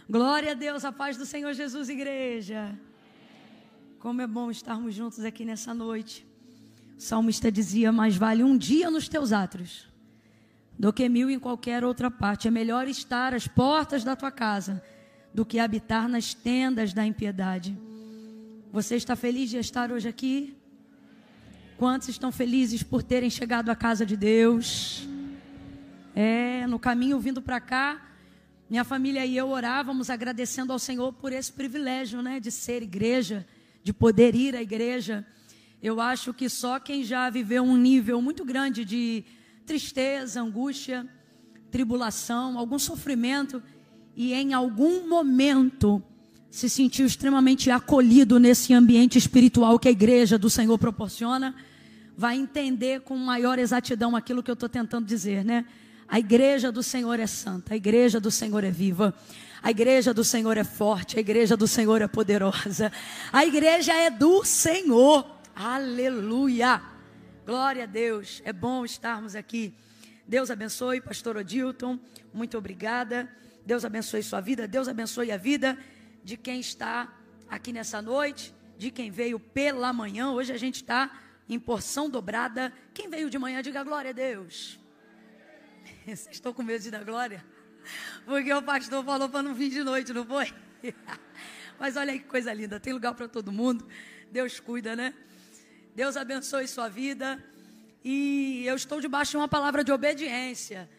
Glória a Deus, a paz do Senhor Jesus, igreja. Como é bom estarmos juntos aqui nessa noite. O salmista dizia: mais vale um dia nos teus átrios do que 1000 em qualquer outra parte. É melhor estar às portas da tua casa do que habitar nas tendas da impiedade. Você está feliz de estar hoje aqui? Quantos estão felizes por terem chegado à casa de Deus? No caminho vindo para cá, minha família e eu orávamos agradecendo ao Senhor por esse privilégio, de ser igreja, de poder ir à igreja. Eu acho que só quem já viveu um nível muito grande de tristeza, angústia, tribulação, algum sofrimento, e em algum momento se sentiu extremamente acolhido nesse ambiente espiritual que a igreja do Senhor proporciona, vai entender com maior exatidão aquilo que eu estou tentando dizer, A igreja do Senhor é santa, a igreja do Senhor é viva, a igreja do Senhor é forte, a igreja do Senhor é poderosa, a igreja é do Senhor, aleluia, glória a Deus, é bom estarmos aqui. Deus abençoe, pastor Odilton, muito obrigada, Deus abençoe sua vida, Deus abençoe a vida de quem está aqui nessa noite, de quem veio pela manhã. Hoje a gente está em porção dobrada. Quem veio de manhã, diga glória a Deus. Vocês estão com medo de dar glória? Porque o pastor falou para não vir de noite, não foi? Mas olha aí que coisa linda, tem lugar para todo mundo. Deus cuida, Deus abençoe sua vida. E eu estou debaixo de uma palavra de obediência,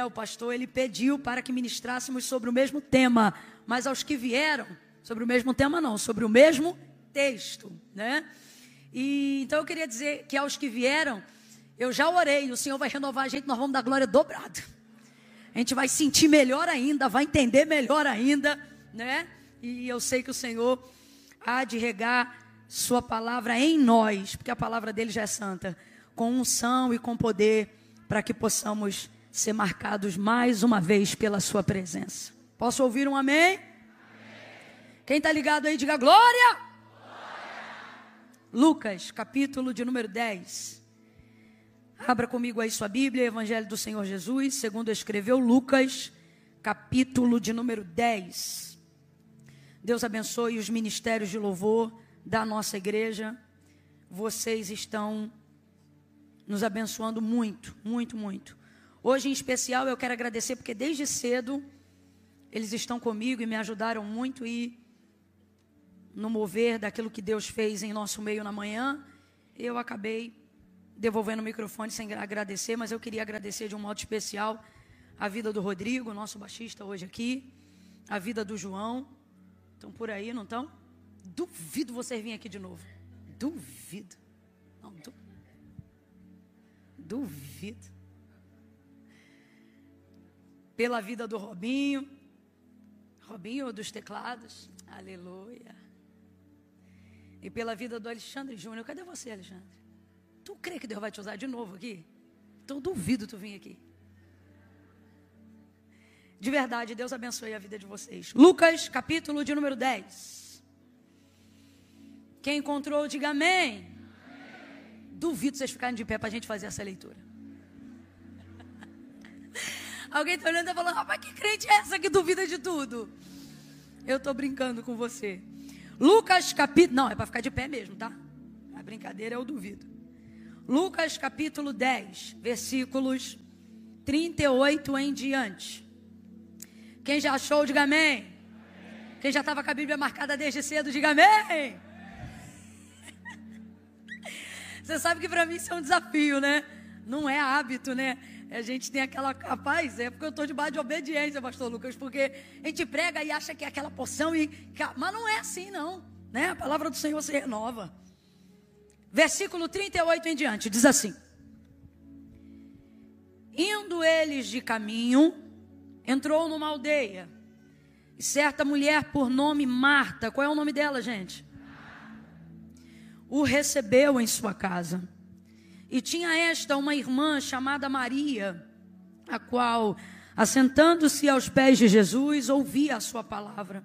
O pastor, ele pediu para que ministrássemos sobre o mesmo tema, mas aos que vieram, sobre o mesmo tema não, sobre o mesmo texto, E então eu queria dizer que aos que vieram, eu já orei, o Senhor vai renovar a gente, nós vamos dar glória dobrada. A gente vai sentir melhor ainda, vai entender melhor ainda, E eu sei que o Senhor há de regar sua palavra em nós, porque a palavra dele já é santa, com unção e com poder, para que possamos ser marcados mais uma vez pela sua presença. Posso ouvir um amém? Amém. Quem está ligado aí, diga glória! Glória! Lucas, capítulo de número 10. Abra comigo aí sua Bíblia, Evangelho do Senhor Jesus, segundo escreveu Lucas, capítulo de número 10. Deus abençoe os ministérios de louvor da nossa igreja. Vocês estão nos abençoando muito, muito, muito. Hoje em especial eu quero agradecer porque desde cedo eles estão comigo e me ajudaram muito e no mover daquilo que Deus fez em nosso meio na manhã, eu acabei devolvendo o microfone sem agradecer, mas eu queria agradecer de um modo especial a vida do Rodrigo, nosso baixista hoje aqui, a vida do João. Estão por aí, não estão? Duvido vocês virem aqui de novo. Duvido. Não, duvido. Pela vida do Robinho dos teclados, aleluia. E pela vida do Alexandre Júnior. Cadê você, Alexandre? Tu crê que Deus vai te usar de novo aqui? Então duvido tu vir aqui. De verdade, Deus abençoe a vida de vocês. Lucas, capítulo de número 10. Quem encontrou, diga amém. Amém. Duvido vocês ficarem de pé para a gente fazer essa leitura. Alguém está olhando e falando: rapaz, que crente é essa que duvida de tudo? Eu estou brincando com você. Lucas capítulo... Não, é para ficar de pé mesmo, tá? A brincadeira é o duvido. Lucas capítulo 10, versículos 38 em diante. Quem já achou, diga amém. Amém. Quem já estava com a Bíblia marcada desde cedo, diga amém. Amém. Você sabe que para mim isso é um desafio, Não é hábito, A gente tem aquela... Rapaz, é porque eu estou debaixo de obediência, pastor Lucas, porque a gente prega e acha que é aquela porção, mas não é assim, não. A palavra do Senhor se renova. Versículo 38 em diante, diz assim: indo eles de caminho, entrou numa aldeia, e certa mulher por nome Marta, qual é o nome dela, gente? O recebeu em sua casa. E tinha esta uma irmã chamada Maria, a qual, assentando-se aos pés de Jesus, ouvia a sua palavra.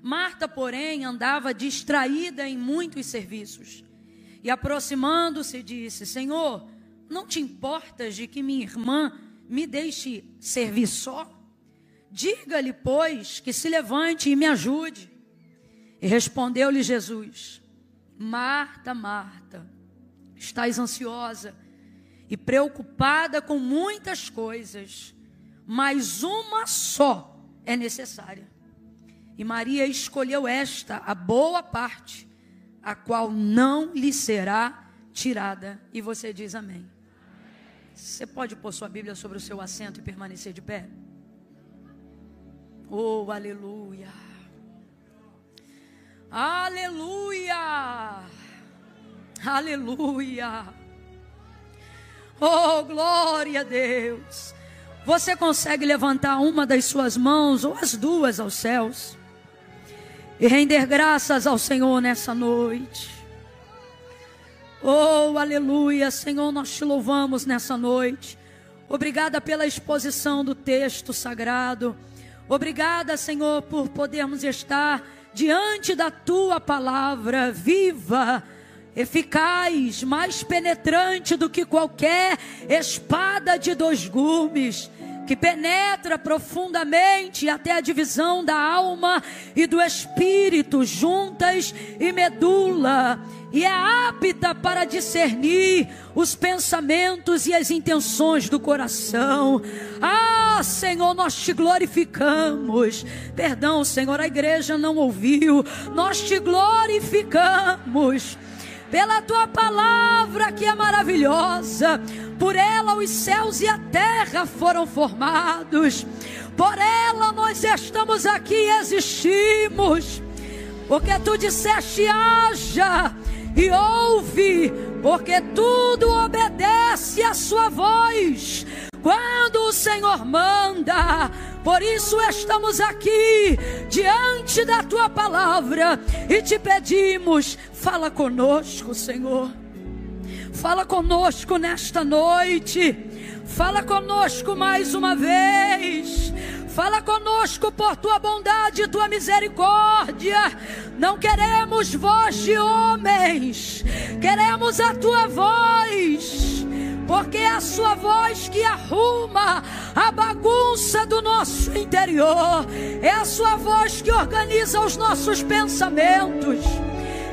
Marta, porém, andava distraída em muitos serviços. E aproximando-se, disse: Senhor, não te importas de que minha irmã me deixe servir só? Diga-lhe, pois, que se levante e me ajude. E respondeu-lhe Jesus: Marta, Marta, estás ansiosa e preocupada com muitas coisas, mas uma só é necessária. E Maria escolheu esta, a boa parte, a qual não lhe será tirada. E você diz amém. Você pode pôr sua Bíblia sobre o seu assento e permanecer de pé? Oh, aleluia! Aleluia! Aleluia! Oh, glória a Deus! Você consegue levantar uma das suas mãos ou as duas aos céus e render graças ao Senhor nessa noite? Oh, aleluia! Senhor, nós te louvamos nessa noite. Obrigada pela exposição do texto sagrado. Obrigada, Senhor, por podermos estar diante da tua palavra viva, eficaz, mais penetrante do que qualquer espada de 2 gumes, que penetra profundamente até a divisão da alma e do espírito, juntas e medula, e é apta para discernir os pensamentos e as intenções do coração. Ah, Senhor, nós te glorificamos. Perdão, Senhor, a igreja não ouviu. Nós te glorificamos pela tua palavra que é maravilhosa. Por ela os céus e a terra foram formados. Por ela nós estamos aqui e existimos. Porque tu disseste: haja e ouve, porque tudo obedece à sua voz quando o Senhor manda. Por isso estamos aqui diante da tua palavra e te pedimos: fala conosco, Senhor. Fala conosco nesta noite. Fala conosco mais uma vez. Fala conosco por tua bondade e tua misericórdia. Não queremos voz de homens, queremos a tua voz, porque é a sua voz que arruma a bagunça do nosso interior. É a sua voz que organiza os nossos pensamentos.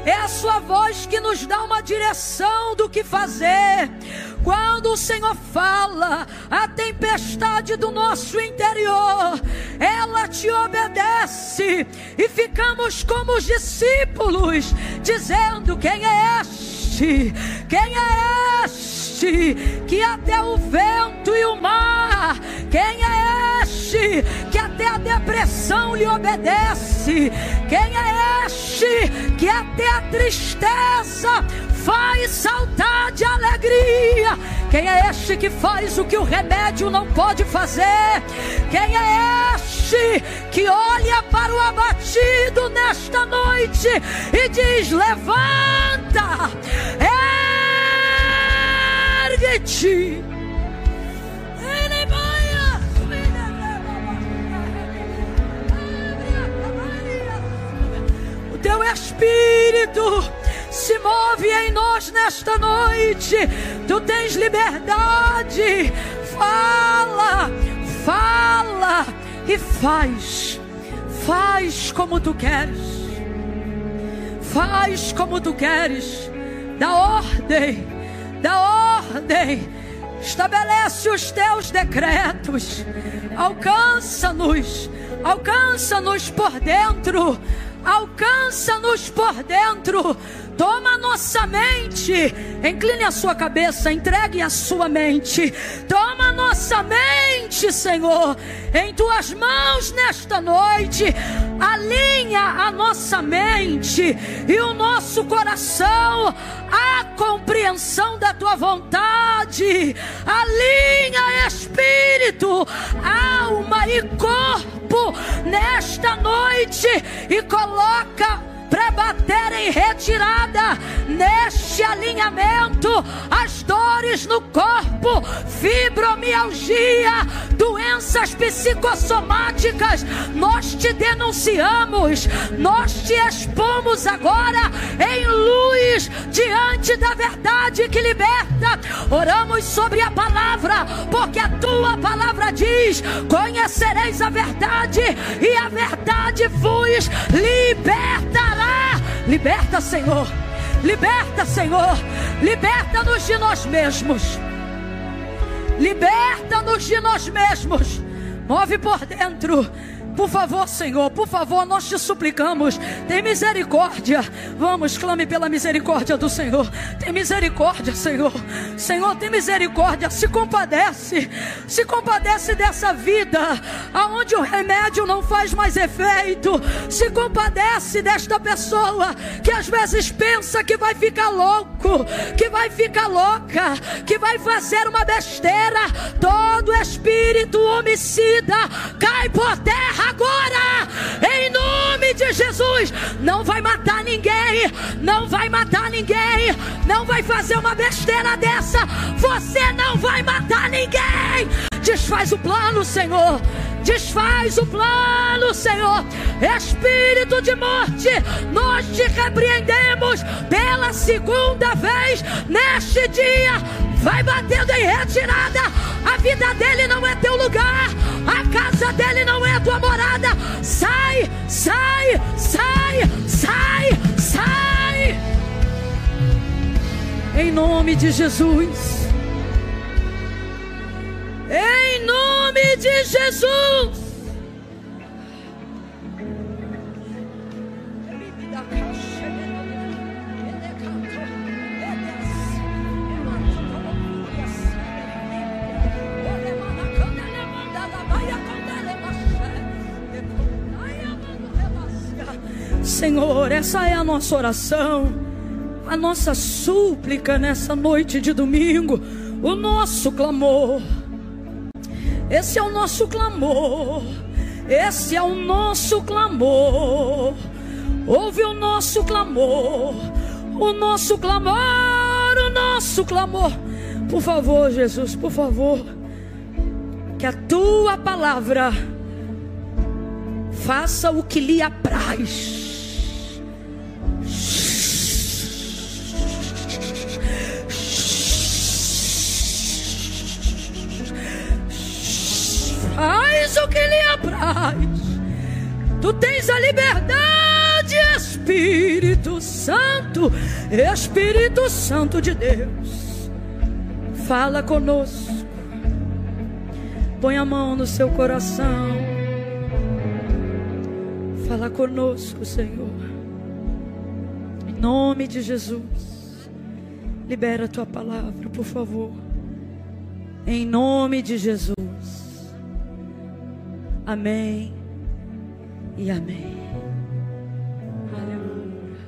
É a sua voz que nos dá uma direção do que fazer. Quando o Senhor fala, a tempestade do nosso interior, ela te obedece. E ficamos como os discípulos, dizendo: quem é este? Quem é este que até o vento e o mar? Quem é este que até a depressão lhe obedece? Quem é este que até a tristeza faz saltar de alegria? Quem é este que faz o que o remédio não pode fazer? Quem é este que olha para o abatido nesta noite e diz: levanta, ergue-te? O teu Espírito se move em nós nesta noite. Tu tens liberdade. Fala, fala e faz. Faz como tu queres. Faz como tu queres. Dá ordem. Dá ordem. Estabelece os teus decretos. Alcança-nos. Alcança-nos por dentro. Alcança-nos por dentro. Toma a nossa mente. Incline a sua cabeça, entregue a sua mente. Toma a nossa mente, Senhor, em tuas mãos nesta noite. Alinha a nossa mente e o nosso coração à compreensão da tua vontade. Alinha espírito, alma e corpo nesta noite e coloca para bater em retirada neste alinhamento as dores no corpo, fibromialgia, doença doenças psicossomáticas, nós te denunciamos, nós te expomos agora em luz diante da verdade que liberta. Oramos sobre a palavra, porque a tua palavra diz: conhecereis a verdade e a verdade vos libertará. Liberta, Senhor. Liberta, Senhor. Liberta-nos de nós mesmos. Liberta-nos de nós mesmos. Move por dentro. Por favor, Senhor, por favor, nós te suplicamos, tem misericórdia. Vamos, clame pela misericórdia do Senhor. Tem misericórdia, Senhor. Senhor, tem misericórdia. Se compadece dessa vida aonde o remédio não faz mais efeito. Se compadece desta pessoa que às vezes pensa que vai ficar louco, que vai ficar louca, que vai fazer uma besteira. Todo espírito homicida cai por terra agora, em nome de Jesus. Não vai matar ninguém, não vai matar ninguém, não vai fazer uma besteira dessa. Você não vai matar ninguém. Desfaz o plano, Senhor. Desfaz o plano, Senhor. Espírito de morte, nós te repreendemos pela segunda vez neste dia. Vai batendo em retirada. A vida dele não é teu lugar, a casa dele não é tua morada. Sai, sai, sai, sai, sai, em nome de Jesus. Em nome de Jesus. Senhor, essa é a nossa oração, a nossa súplica nessa noite de domingo, o nosso clamor. Esse é o nosso clamor, esse é o nosso clamor. Ouve o nosso clamor, o nosso clamor, o nosso clamor. Por favor, Jesus, por favor, que a tua palavra faça o que lhe apraz. Faz o que lhe apraz. Tu tens a liberdade, Espírito Santo, Espírito Santo de Deus. Fala conosco. Põe a mão no seu coração. Fala conosco, Senhor. Em nome de Jesus. Libera a tua palavra, por favor. Em nome de Jesus. Amém e amém. Aleluia.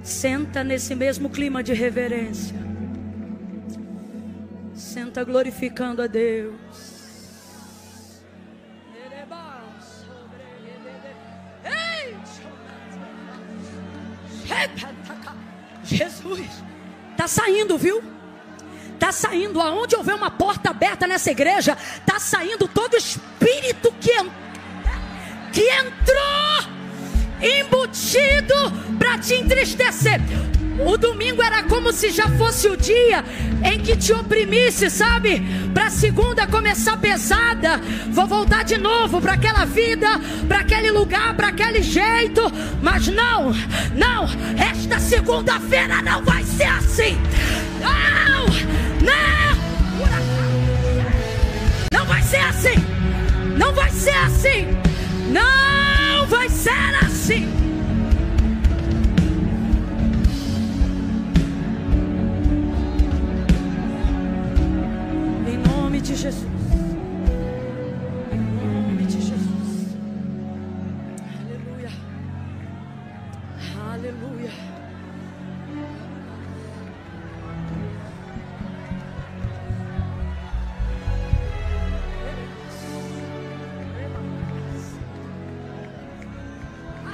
Senta nesse mesmo clima de reverência. Senta glorificando a Deus. Jesus, está saindo, viu? Está saindo. Aonde houver uma porta aberta nessa igreja, está saindo todo espírito que entrou embutido para te entristecer. O domingo era como se já fosse o dia em que te oprimisse, sabe? Para segunda começar pesada. Vou voltar de novo para aquela vida, para aquele lugar, para aquele jeito. Mas não, não, esta segunda-feira não vai ser assim. Não, não, não vai ser assim. Não vai ser assim. Não vai ser assim. De Jesus, em nome de Jesus, aleluia, aleluia.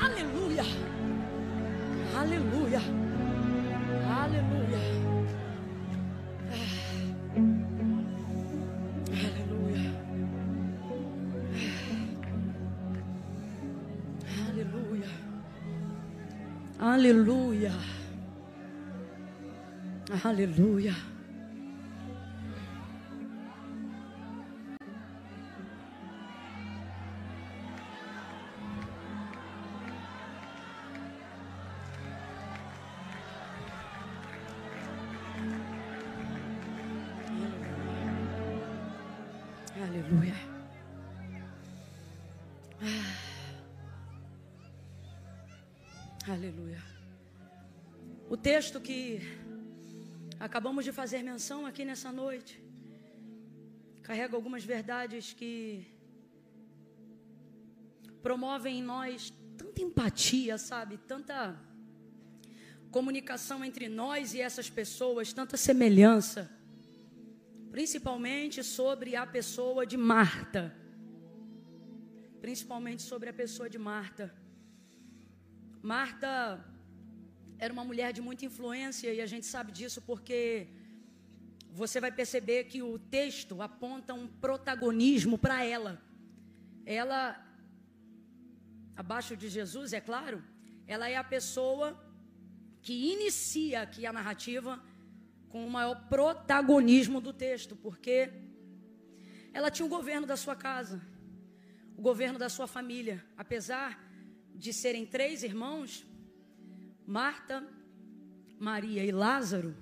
Aleluia, aleluia, aleluia. Aleluia. Aleluia. Aleluia. Aleluia. Aleluia. O texto que acabamos de fazer menção aqui nessa noite carrega algumas verdades que promovem em nós tanta empatia, sabe? Tanta comunicação entre nós e essas pessoas, tanta semelhança. Principalmente sobre a pessoa de Marta. Principalmente sobre a pessoa de Marta. Marta era uma mulher de muita influência e a gente sabe disso porque você vai perceber que o texto aponta um protagonismo para ela. Ela, abaixo de Jesus, é claro, ela é a pessoa que inicia aqui a narrativa com o maior protagonismo do texto, porque ela tinha o governo da sua casa, o governo da sua família. Apesar de serem 3 irmãos, Marta, Maria e Lázaro,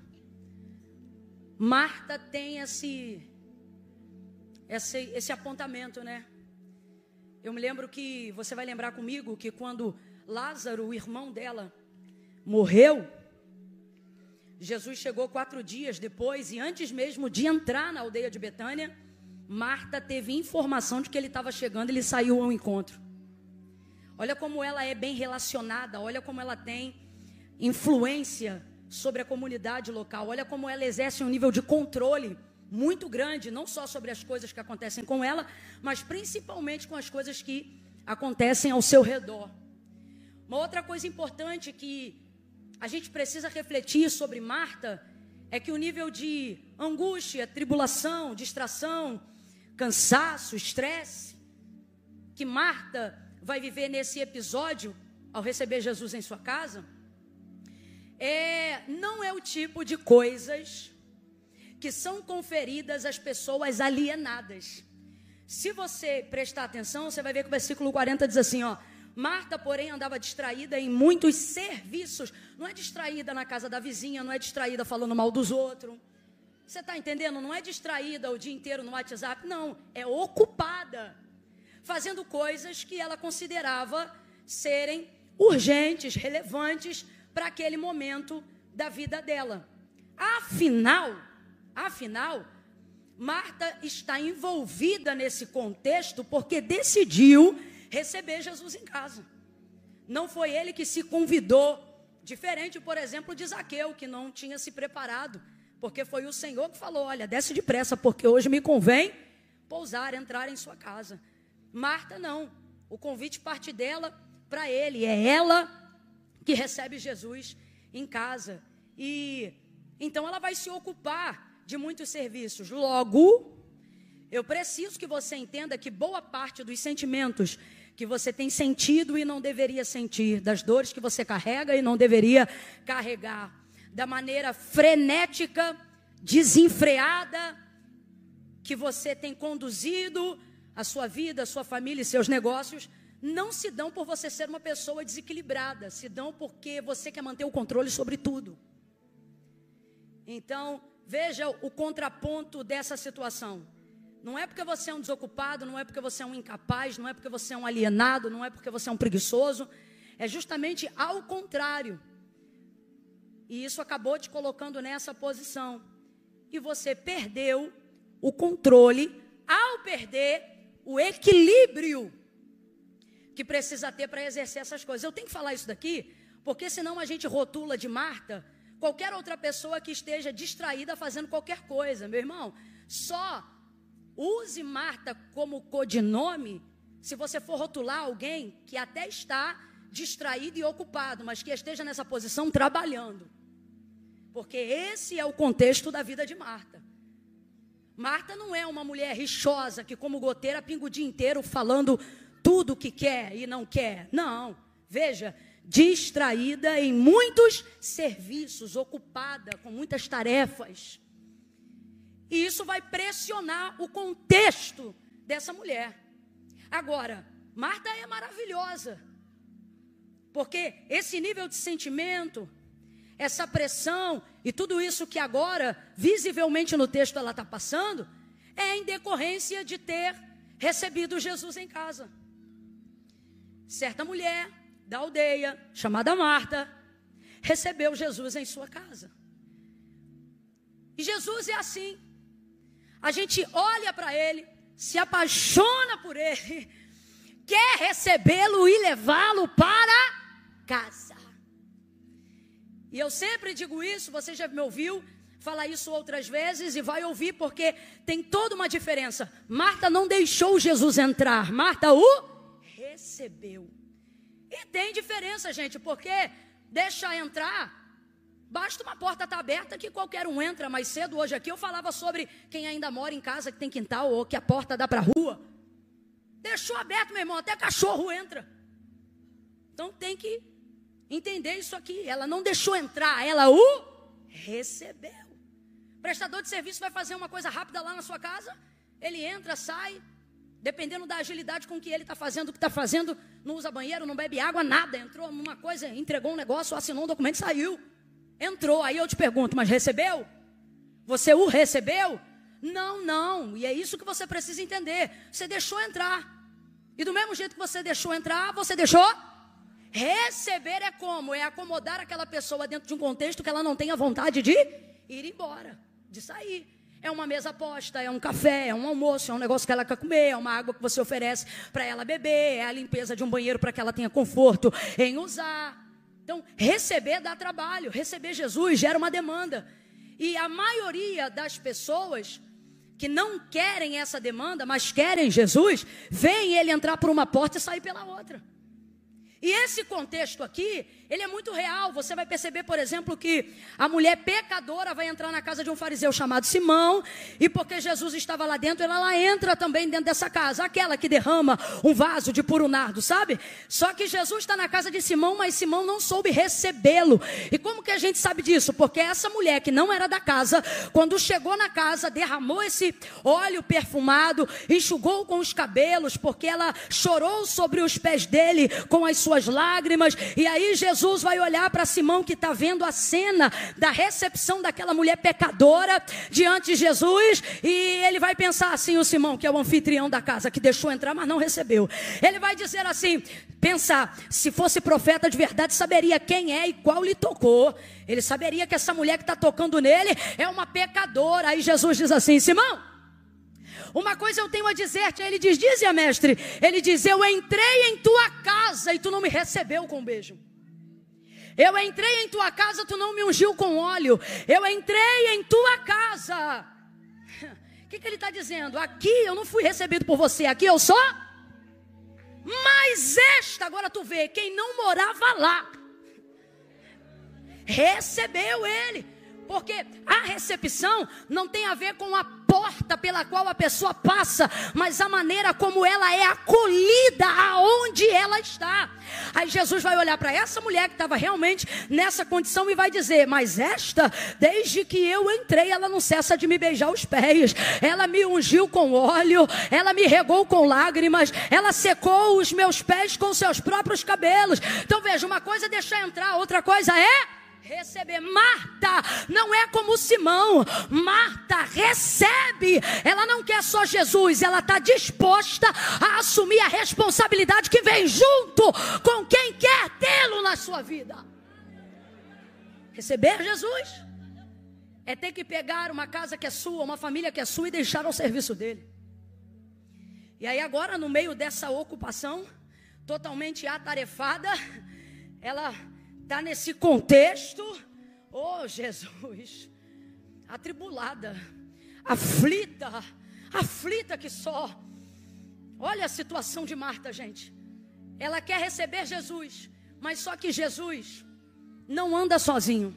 Marta tem esse apontamento, né? Eu me lembro que, você vai lembrar comigo, que quando Lázaro, o irmão dela, morreu, Jesus chegou 4 dias depois e antes mesmo de entrar na aldeia de Betânia, Marta teve informação de que ele estava chegando e ele saiu ao encontro. Olha como ela é bem relacionada, olha como ela tem influência sobre a comunidade local, olha como ela exerce um nível de controle muito grande, não só sobre as coisas que acontecem com ela, mas principalmente com as coisas que acontecem ao seu redor. Uma outra coisa importante que a gente precisa refletir sobre Marta é que o nível de angústia, tribulação, distração, cansaço, estresse que Marta vai viver nesse episódio ao receber Jesus em sua casa não é o tipo de coisas que são conferidas às pessoas alienadas. Se você prestar atenção, você vai ver que o versículo 40 diz assim, ó: Marta, porém, andava distraída em muitos serviços. Não é distraída na casa da vizinha, não é distraída falando mal dos outros. Você está entendendo? Não é distraída o dia inteiro no WhatsApp, não. É ocupada, fazendo coisas que ela considerava serem urgentes, relevantes para aquele momento da vida dela. Afinal, Marta está envolvida nesse contexto porque decidiu receber Jesus em casa. Não foi ele que se convidou, diferente, por exemplo, de Zaqueu, que não tinha se preparado, porque foi o Senhor que falou: olha, desce depressa, porque hoje me convém pousar, entrar em sua casa. Marta não, o convite parte dela para ele, é ela que recebe Jesus em casa, e então ela vai se ocupar de muitos serviços. Logo, eu preciso que você entenda que boa parte dos sentimentos que você tem sentido e não deveria sentir, das dores que você carrega e não deveria carregar, da maneira frenética, desenfreada que você tem conduzido a sua vida, a sua família e seus negócios, não se dão por você ser uma pessoa desequilibrada, se dão porque você quer manter o controle sobre tudo. Então, veja o contraponto dessa situação. Não é porque você é um desocupado, não é porque você é um incapaz, não é porque você é um alienado, não é porque você é um preguiçoso, é justamente ao contrário. E isso acabou te colocando nessa posição. E você perdeu o controle ao perder o equilíbrio que precisa ter para exercer essas coisas. Eu tenho que falar isso daqui, porque senão a gente rotula de Marta qualquer outra pessoa que esteja distraída fazendo qualquer coisa. Meu irmão, só use Marta como codinome se você for rotular alguém que até está distraído e ocupado, mas que esteja nessa posição trabalhando. Porque esse é o contexto da vida de Marta. Marta não é uma mulher rixosa que, como goteira, pinga o dia inteiro falando tudo o que quer e não quer. Não. Veja, distraída em muitos serviços, ocupada com muitas tarefas. E isso vai pressionar o contexto dessa mulher. Agora, Marta é maravilhosa, porque esse nível de sentimento, essa pressão e tudo isso que agora, visivelmente no texto ela está passando, é em decorrência de ter recebido Jesus em casa. Certa mulher da aldeia, chamada Marta, recebeu Jesus em sua casa. E Jesus é assim. A gente olha para ele, se apaixona por ele, quer recebê-lo e levá-lo para casa. E eu sempre digo isso, você já me ouviu falar isso outras vezes e vai ouvir, porque tem toda uma diferença. Marta não deixou Jesus entrar, Marta o recebeu. E tem diferença, gente, porque deixa entrar, basta uma porta estar aberta que qualquer um entra. Mais cedo hoje aqui eu falava sobre quem ainda mora em casa que tem quintal ou que a porta dá para a rua. Deixou aberto, meu irmão, até cachorro entra. Então tem que entender isso aqui. Ela não deixou entrar, ela o recebeu. O prestador de serviço vai fazer uma coisa rápida lá na sua casa, ele entra, sai, dependendo da agilidade com que ele está fazendo o que está fazendo, não usa banheiro, não bebe água, nada. Entrou numa coisa, entregou um negócio, assinou um documento, saiu. Entrou, aí eu te pergunto, mas recebeu? Você o recebeu? Não, não, e é isso que você precisa entender. Você deixou entrar. E do mesmo jeito que você deixou entrar, você deixou? Receber é como? É acomodar aquela pessoa dentro de um contexto que ela não tenha vontade de ir embora, de sair. É uma mesa posta, é um café, é um almoço, é um negócio que ela quer comer, é uma água que você oferece para ela beber, é a limpeza de um banheiro para que ela tenha conforto em usar. Então, receber dá trabalho, receber Jesus gera uma demanda. E a maioria das pessoas que não querem essa demanda, mas querem Jesus, veem ele entrar por uma porta e sair pela outra. E esse contexto aqui, ele é muito real. Você vai perceber, por exemplo, que a mulher pecadora vai entrar na casa de um fariseu chamado Simão, e porque Jesus estava lá dentro, ela entra também dentro dessa casa, aquela que derrama um vaso de puro nardo, sabe? Só que Jesus está na casa de Simão, mas Simão não soube recebê-lo. E como que a gente sabe disso? Porque essa mulher que não era da casa, quando chegou na casa, derramou esse óleo perfumado, enxugou com os cabelos, porque ela chorou sobre os pés dele com as suas lágrimas. E aí Jesus vai olhar para Simão, que está vendo a cena da recepção daquela mulher pecadora diante de Jesus, e ele vai pensar assim, o Simão, que é o anfitrião da casa, que deixou entrar, mas não recebeu. Ele vai dizer assim, pensar, se fosse profeta de verdade, saberia quem é e qual lhe tocou. Ele saberia que essa mulher que está tocando nele é uma pecadora. Aí Jesus diz assim, Simão, uma coisa eu tenho a dizer-te. Ele diz, dize-a, mestre. Ele diz, eu entrei em tua casa e tu não me recebeu com um beijo. Eu entrei em tua casa, tu não me ungiu com óleo. Eu entrei em tua casa. O que ele está dizendo? Aqui eu não fui recebido por você, aqui eu só. Mas esta, agora tu vê, quem não morava lá, recebeu ele. Porque a recepção não tem a ver com a porta pela qual a pessoa passa, mas a maneira como ela é acolhida aonde ela está. Aí Jesus vai olhar para essa mulher que estava realmente nessa condição e vai dizer, mas esta, desde que eu entrei, ela não cessa de me beijar os pés, ela me ungiu com óleo, ela me regou com lágrimas, ela secou os meus pés com seus próprios cabelos. Então veja, uma coisa é deixar entrar, outra coisa é receber. Marta não é como Simão. Marta recebe. Ela não quer só Jesus, ela está disposta a assumir a responsabilidade que vem junto com quem quer tê-lo na sua vida. Receber Jesus é ter que pegar uma casa que é sua, uma família que é sua e deixar ao serviço dele. E aí agora, no meio dessa ocupação totalmente atarefada, ela está nesse contexto, oh Jesus, atribulada, aflita que só. Olha a situação de Marta, gente. Ela quer receber Jesus, mas só que Jesus não anda sozinho.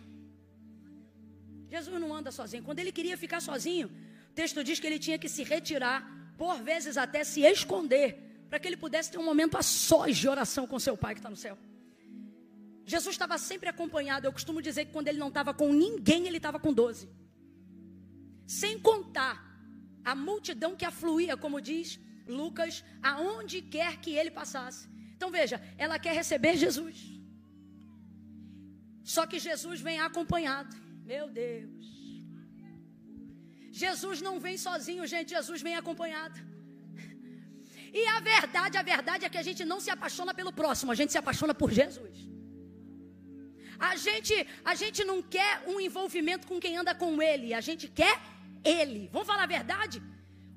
Jesus não anda sozinho. Quando ele queria ficar sozinho, o texto diz que ele tinha que se retirar, por vezes até se esconder, para que ele pudesse ter um momento a sós de oração com seu Pai que está no céu. Jesus estava sempre acompanhado. Eu costumo dizer que quando ele não estava com ninguém, ele estava com 12. Sem contar a multidão que afluía, como diz Lucas, aonde quer que ele passasse. Então veja, ela quer receber Jesus. Só que Jesus vem acompanhado. Meu Deus. Jesus não vem sozinho, gente. Jesus vem acompanhado. E a verdade é que a gente não se apaixona pelo próximo. A gente se apaixona por Jesus. A gente não quer um envolvimento com quem anda com ele. A gente quer ele. Vamos falar a verdade?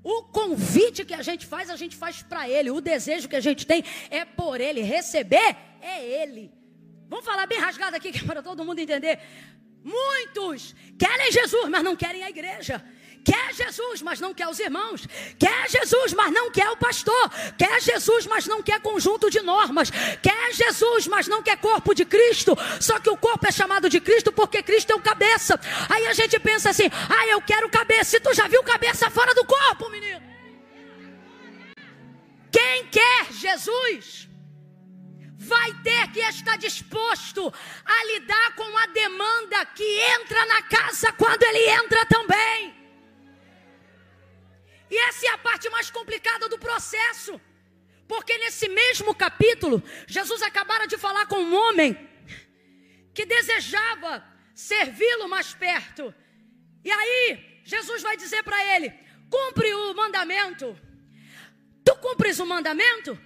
O convite que a gente faz para ele. O desejo que a gente tem é por ele. Receber é ele. Vamos falar bem rasgado aqui, que é para todo mundo entender. Muitos querem Jesus, mas não querem a igreja. Quer Jesus, mas não quer os irmãos. Quer Jesus, mas não quer o pastor. Quer Jesus, mas não quer conjunto de normas. Quer Jesus, mas não quer corpo de Cristo. Só que o corpo é chamado de Cristo porque Cristo é o cabeça. Aí a gente pensa assim, eu quero cabeça. E tu já viu cabeça fora do corpo, menino? Quem quer Jesus vai ter que estar disposto a lidar com a demanda que entra na casa quando ele entra também. E essa é a parte mais complicada do processo. Porque nesse mesmo capítulo, Jesus acabara de falar com um homem que desejava servi-lo mais perto. E aí, Jesus vai dizer para ele, cumpre o mandamento. Tu cumpres o mandamento?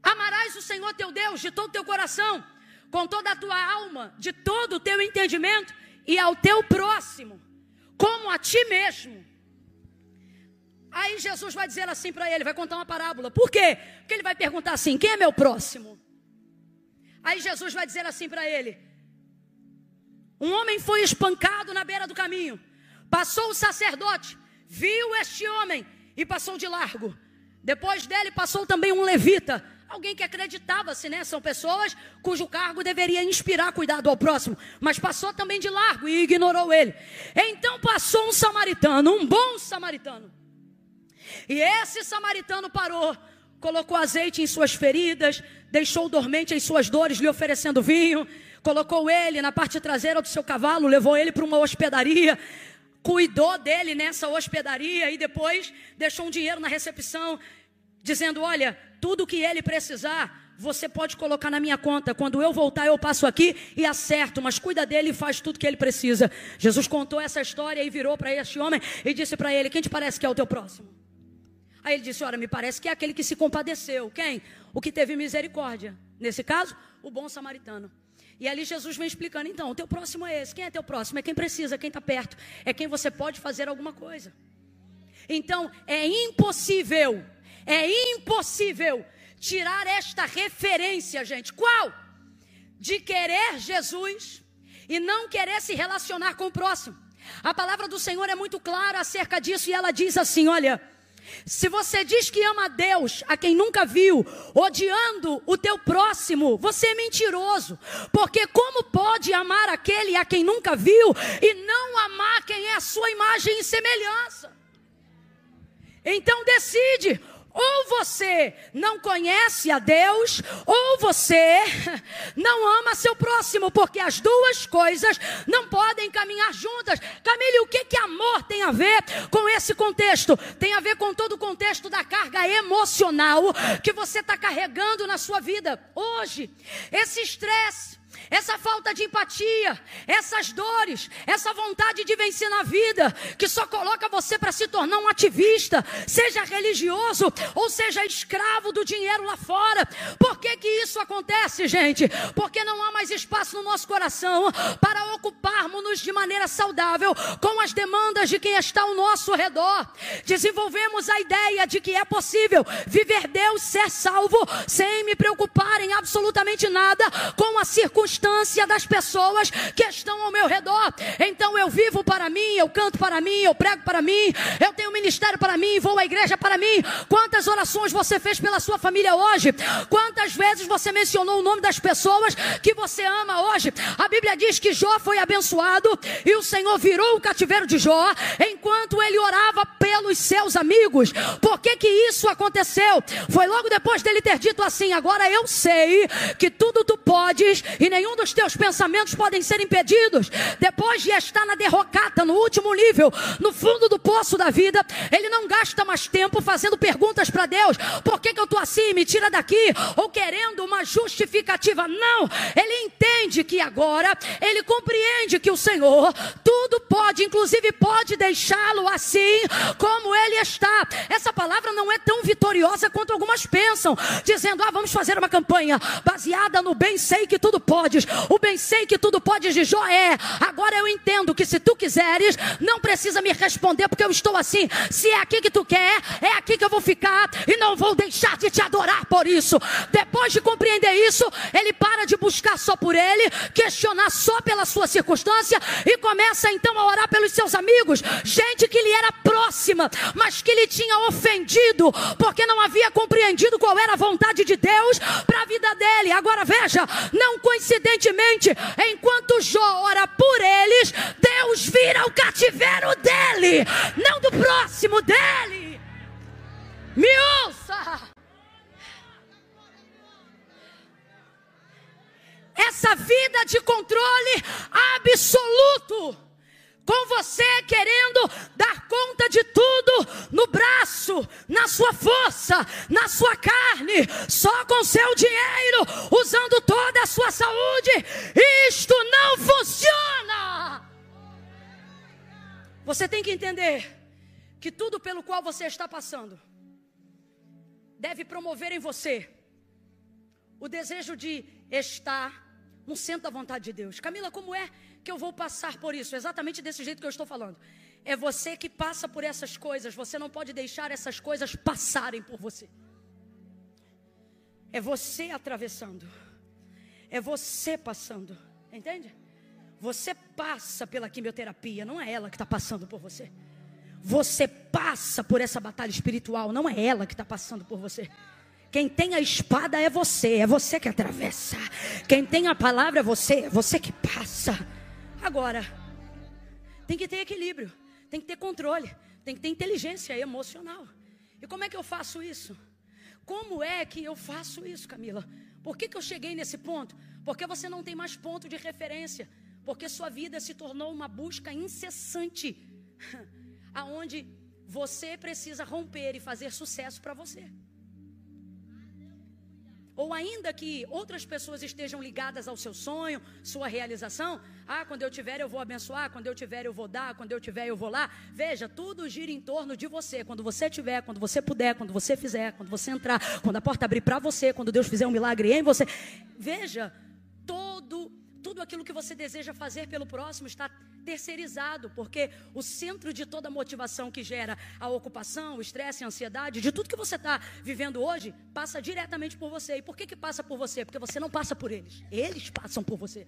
Amarás o Senhor teu Deus de todo o teu coração, com toda a tua alma, de todo o teu entendimento, e ao teu próximo, como a ti mesmo. Aí Jesus vai dizer assim para ele, vai contar uma parábola. Por quê? Porque ele vai perguntar assim, quem é meu próximo? Aí Jesus vai dizer assim para ele, um homem foi espancado na beira do caminho. Passou o sacerdote, viu este homem e passou de largo. Depois dele passou também um levita, alguém que acreditava-se, né? São pessoas cujo cargo deveria inspirar cuidado ao próximo, mas passou também de largo e ignorou ele. Então passou um samaritano, um bom samaritano. E esse samaritano parou, colocou azeite em suas feridas, deixou o dormente em suas dores, lhe oferecendo vinho, colocou ele na parte traseira do seu cavalo, levou ele para uma hospedaria, cuidou dele nessa hospedaria e depois deixou um dinheiro na recepção, dizendo, olha, tudo que ele precisar, você pode colocar na minha conta, quando eu voltar eu passo aqui e acerto, mas cuida dele e faz tudo que ele precisa. Jesus contou essa história e virou para este homem e disse para ele, quem te parece que é o teu próximo? Aí ele disse, olha, me parece que é aquele que se compadeceu. Quem? O que teve misericórdia. Nesse caso, o bom samaritano. E ali Jesus vem explicando, então, o teu próximo é esse. Quem é teu próximo? É quem precisa, quem está perto. É quem você pode fazer alguma coisa. Então, é impossível tirar esta referência, gente. Qual? De querer Jesus e não querer se relacionar com o próximo. A palavra do Senhor é muito clara acerca disso e ela diz assim, olha, se você diz que ama a Deus, a quem nunca viu, odiando o teu próximo, você é mentiroso. Porque como pode amar aquele a quem nunca viu e não amar quem é a sua imagem e semelhança? Então decide. Ou você não conhece a Deus, ou você não ama seu próximo, porque as duas coisas não podem caminhar juntas. Camille, o que amor tem a ver com esse contexto? Tem a ver com todo o contexto da carga emocional que você está carregando na sua vida hoje. Esse estresse, essa falta de empatia, essas dores, essa vontade de vencer na vida, que só coloca você para se tornar um ativista, seja religioso ou seja escravo do dinheiro lá fora. Por que isso acontece, gente? Porque não há mais espaço no nosso coração para ocuparmos-nos de maneira saudável com as demandas de quem está ao nosso redor. Desenvolvemos a ideia de que é possível viver Deus, ser salvo, sem me preocupar em absolutamente nada com a circunstância das pessoas que estão ao meu redor. Então eu vivo para mim, eu canto para mim, eu prego para mim, eu tenho ministério para mim, vou à igreja para mim. Quantas orações você fez pela sua família hoje? Quantas vezes você mencionou o nome das pessoas que você ama hoje? A Bíblia diz que Jó foi abençoado e o Senhor virou o cativeiro de Jó enquanto ele orava pelos seus amigos. Por que isso aconteceu? Foi logo depois dele ter dito assim, agora eu sei que tudo tu podes e nenhum dos teus pensamentos podem ser impedidos. Depois de estar na derrocata, no último nível, no fundo do poço da vida, ele não gasta mais tempo fazendo perguntas para Deus: por que eu estou assim? Me tira daqui. Ou querendo uma justificativa. Não, ele entende que agora, ele compreende que o Senhor tudo pode, inclusive pode deixá-lo assim como ele está. Essa palavra não é tão vitoriosa quanto algumas pensam, dizendo: vamos fazer uma campanha baseada no bem sei que tudo podes. O bem sei que tudo podes de Jó é: agora eu entendo que se tu quiseres, não precisa me responder porque eu estou assim. Se é aqui que tu quer, é aqui que eu vou ficar e não vou deixar de te adorar por isso. Depois de compreender isso, ele para de buscar só por ele, questionar só pela sua circunstância e começa então a orar pelos seus amigos, gente que lhe era próxima, mas que lhe tinha ofendido porque não havia compreendido qual era a vontade de Deus para a vida dele. Agora veja, não coincidentemente, enquanto Jó ora por eles, Deus vira o cativeiro dele, não do próximo dele. Me ouça! Essa vida de controle absoluto, com você querendo dar conta de tudo no braço, na sua força, na sua carne, só com seu dinheiro, usando toda a sua saúde, isto não funciona. Você tem que entender que tudo pelo qual você está passando deve promover em você o desejo de estar no centro da vontade de Deus. Camila, como é que eu vou passar por isso? Exatamente desse jeito que eu estou falando. É você que passa por essas coisas. Você não pode deixar essas coisas passarem por você. É você atravessando. É você passando. Entende? Você passa pela quimioterapia. Não é ela que está passando por você. Você passa por essa batalha espiritual. Não é ela que está passando por você. Quem tem a espada é você que atravessa. Quem tem a palavra é você que passa. Agora, tem que ter equilíbrio, tem que ter controle, tem que ter inteligência emocional. E como é que eu faço isso? Como é que eu faço isso, Camila? Por que eu cheguei nesse ponto? Porque você não tem mais ponto de referência. Porque sua vida se tornou uma busca incessante, aonde você precisa romper e fazer sucesso para você. Ou ainda que outras pessoas estejam ligadas ao seu sonho, sua realização. Quando eu tiver eu vou abençoar, quando eu tiver eu vou dar, quando eu tiver eu vou lá. Veja, tudo gira em torno de você. Quando você tiver, quando você puder, quando você fizer, quando você entrar, quando a porta abrir para você, quando Deus fizer um milagre em você. Veja, tudo aquilo que você deseja fazer pelo próximo está terceirizado, porque o centro de toda motivação que gera a ocupação, o estresse, a ansiedade, de tudo que você está vivendo hoje, passa diretamente por você. E por que passa por você? Porque você não passa por eles, eles passam por você.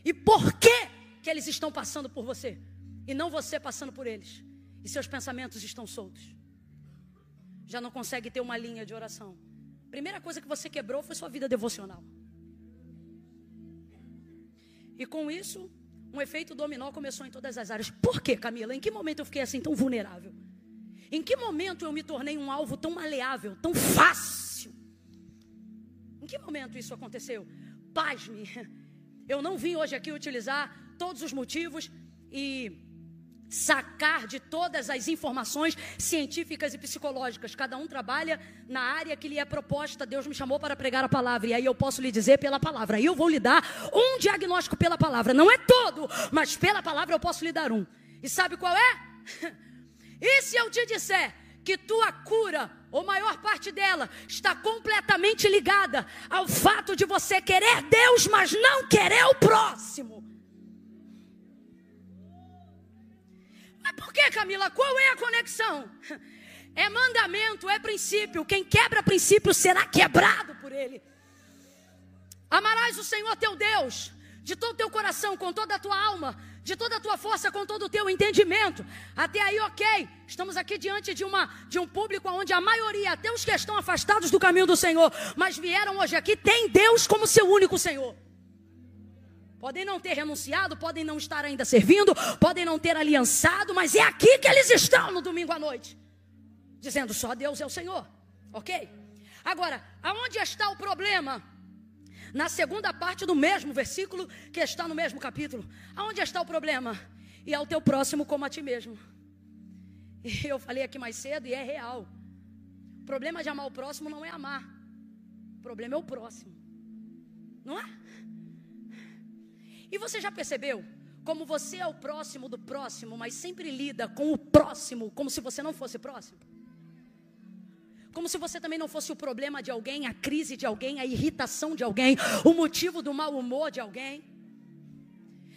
E por que eles estão passando por você? E não você passando por eles? E seus pensamentos estão soltos. Já não consegue ter uma linha de oração. Primeira coisa que você quebrou foi sua vida devocional. E com isso, um efeito dominó começou em todas as áreas. Por quê, Camila? Em que momento eu fiquei assim tão vulnerável? Em que momento eu me tornei um alvo tão maleável, tão fácil? Em que momento isso aconteceu? Pasme, eu não vim hoje aqui utilizar todos os motivos e sacar de todas as informações científicas e psicológicas. Cada um trabalha na área que lhe é proposta. Deus me chamou para pregar a palavra, e aí eu posso lhe dizer pela palavra. Aí eu vou lhe dar um diagnóstico pela palavra. Não é todo, mas pela palavra eu posso lhe dar um. E sabe qual é? E se eu te disser que tua cura, ou maior parte dela, está completamente ligada ao fato de você querer Deus, mas não querer o próximo? Mas por que, Camila? Qual é a conexão? É mandamento, é princípio. Quem quebra princípio será quebrado por ele. Amarás o Senhor teu Deus de todo o teu coração, com toda a tua alma, de toda a tua força, com todo o teu entendimento. Até aí, ok. Estamos aqui diante de um público onde a maioria, até os que estão afastados do caminho do Senhor, mas vieram hoje aqui, tem Deus como seu único Senhor. Podem não ter renunciado, podem não estar ainda servindo, podem não ter aliançado, mas é aqui que eles estão no domingo à noite, dizendo só Deus é o Senhor, ok? Agora, aonde está o problema? na segunda parte do mesmo versículo, que está no mesmo capítulo. Aonde está o problema? E ao teu próximo como a ti mesmo. E eu falei aqui mais cedo e é real. O problema de amar o próximo não é amar. O problema é o próximo. Não é? E você já percebeu como você é o próximo do próximo, mas sempre lida com o próximo como se você não fosse próximo? Como se você também não fosse o problema de alguém, a crise de alguém, a irritação de alguém, o motivo do mau humor de alguém.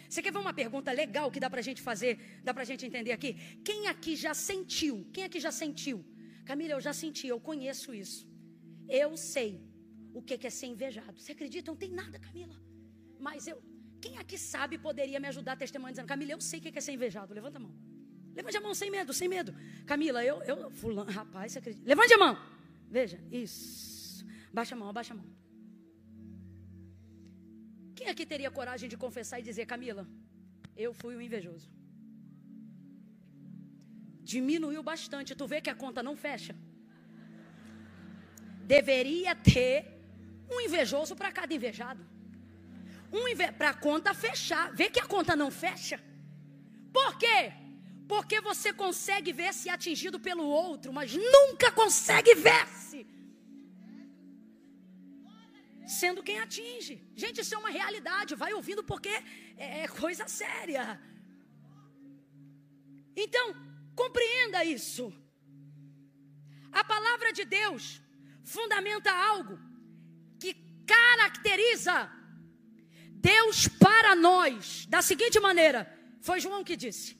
Você quer ver uma pergunta legal que dá pra gente fazer, dá pra gente entender aqui? Quem aqui já sentiu? Quem aqui já sentiu? Camila, eu já senti, eu conheço isso. Eu sei o que é ser invejado. Você acredita? Não tem nada, Camila. Mas quem aqui sabe poderia me ajudar a testemunhar dizendo, Camila, eu sei o que é ser invejado. Levanta a mão. Levante a mão, sem medo, sem medo. Camila, fulano, rapaz, você acredita? Levante a mão. Veja, isso. Baixa a mão, abaixa a mão. Quem aqui teria coragem de confessar e dizer, Camila, eu fui o invejoso? Diminuiu bastante. Tu vê que a conta não fecha? Deveria ter um invejoso para cada invejado. Para a conta fechar. Vê que a conta não fecha. Por quê? Porque você consegue ver-se atingido pelo outro, mas nunca consegue ver-se sendo quem atinge. Gente, isso é uma realidade. Vai ouvindo porque é coisa séria. Então, compreenda isso. A palavra de Deus fundamenta algo que caracteriza Deus para nós da seguinte maneira. Foi João que disse.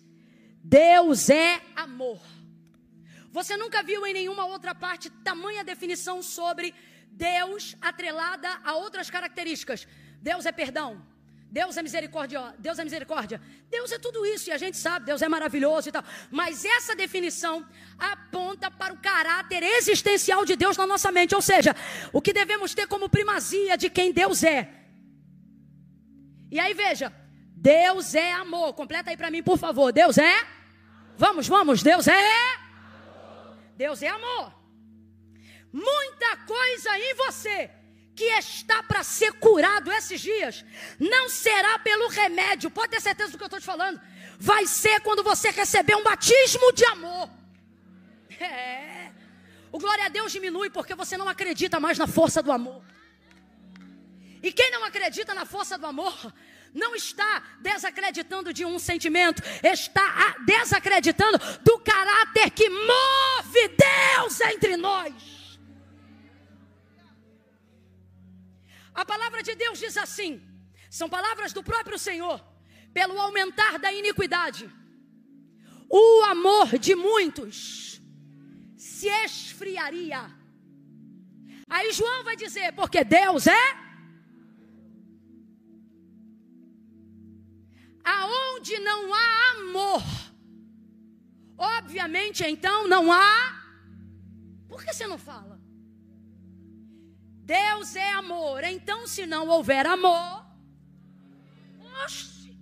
Deus é amor. Você nunca viu em nenhuma outra parte tamanha definição sobre Deus atrelada a outras características. Deus é perdão. Deus é misericórdia. Deus é misericórdia. Deus é tudo isso e a gente sabe. Deus é maravilhoso e tal. Mas essa definição aponta para o caráter existencial de Deus na nossa mente. Ou seja, o que devemos ter como primazia de quem Deus é. E aí veja. Deus é amor. Completa aí para mim, por favor. Deus é? Vamos. Deus é? Deus é amor. Muita coisa em você que está para ser curado esses dias não será pelo remédio. Pode ter certeza do que eu estou te falando. Vai ser quando você receber um batismo de amor. O glória a Deus diminui porque você não acredita mais na força do amor. E quem não acredita na força do amor não está desacreditando de um sentimento, está desacreditando do caráter que move Deus entre nós. A palavra de Deus diz assim, são palavras do próprio Senhor, pelo aumentar da iniquidade, o amor de muitos se esfriaria. Aí João vai dizer, porque Deus é? Aonde não há amor, obviamente então não há. Por que você não fala? Deus é amor, então se não houver amor, oxe,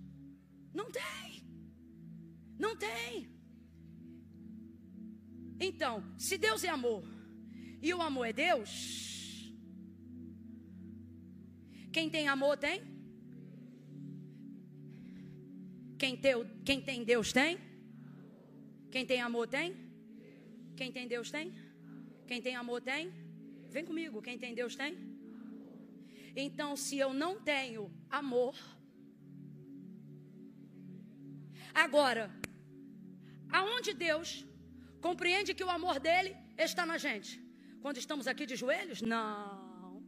não tem. Não tem. Então, se Deus é amor e o amor é Deus, quem tem amor tem? Quem tem Deus tem? Quem tem amor tem? Quem tem Deus tem? Quem tem amor tem? Vem comigo, quem tem Deus tem? Então, se eu não tenho amor, agora, aonde Deus compreende que o amor dele está na gente? Quando estamos aqui de joelhos? Não.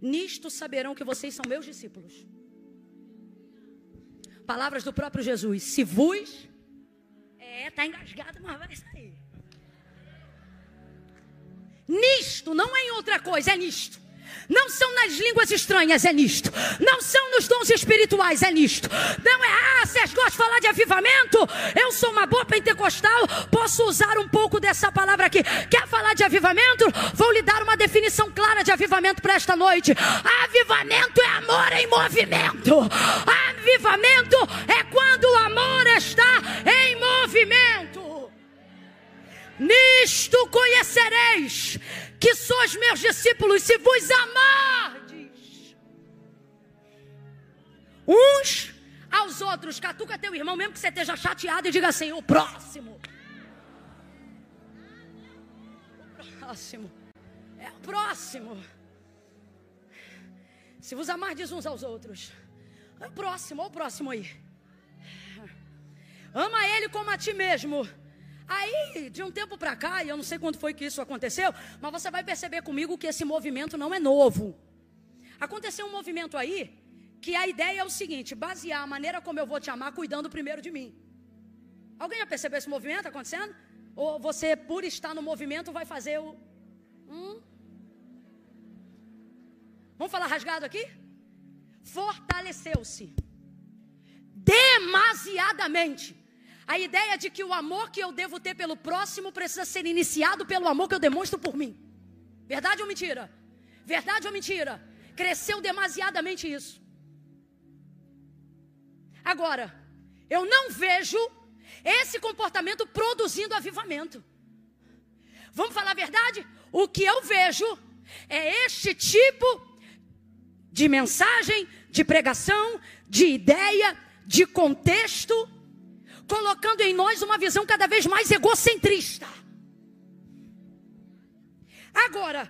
Nisto saberão que vocês são meus discípulos. Palavras do próprio Jesus. Se vos... Está engasgado, mas vai sair. Nisto, não é em outra coisa, é nisto. Não são nas línguas estranhas, é nisto. Não são nos dons espirituais, é nisto. Não é, vocês gostam de falar de avivamento? Eu sou uma boa pentecostal, posso usar um pouco dessa palavra aqui. Quer falar de avivamento? Vou lhe dar uma definição clara de avivamento para esta noite. Avivamento é amor em movimento. Avivamento é quando o amor está em movimento. Nisto conhecereis que sois meus discípulos, se vos amar uns aos outros. Catuca teu irmão, mesmo que você esteja chateado, e diga assim: o próximo. O próximo. É o próximo. Se vos amardes uns aos outros. É o próximo, olha o próximo aí. Ama ele como a ti mesmo. Aí, de um tempo para cá, e eu não sei quando foi que isso aconteceu, mas você vai perceber comigo que esse movimento não é novo. Aconteceu um movimento aí, que a ideia é o seguinte: basear a maneira como eu vou te amar cuidando primeiro de mim. Alguém já percebeu esse movimento acontecendo? Ou você, por estar no movimento, vai fazer o... Vamos falar rasgado aqui? Fortaleceu-se demasiadamente a ideia de que o amor que eu devo ter pelo próximo precisa ser iniciado pelo amor que eu demonstro por mim. Verdade ou mentira? Verdade ou mentira? Cresceu demasiadamente isso. Agora, eu não vejo esse comportamento produzindo avivamento. Vamos falar a verdade? O que eu vejo é este tipo de mensagem, de pregação, de ideia, de contexto, colocando em nós uma visão cada vez mais egocentrista. Agora,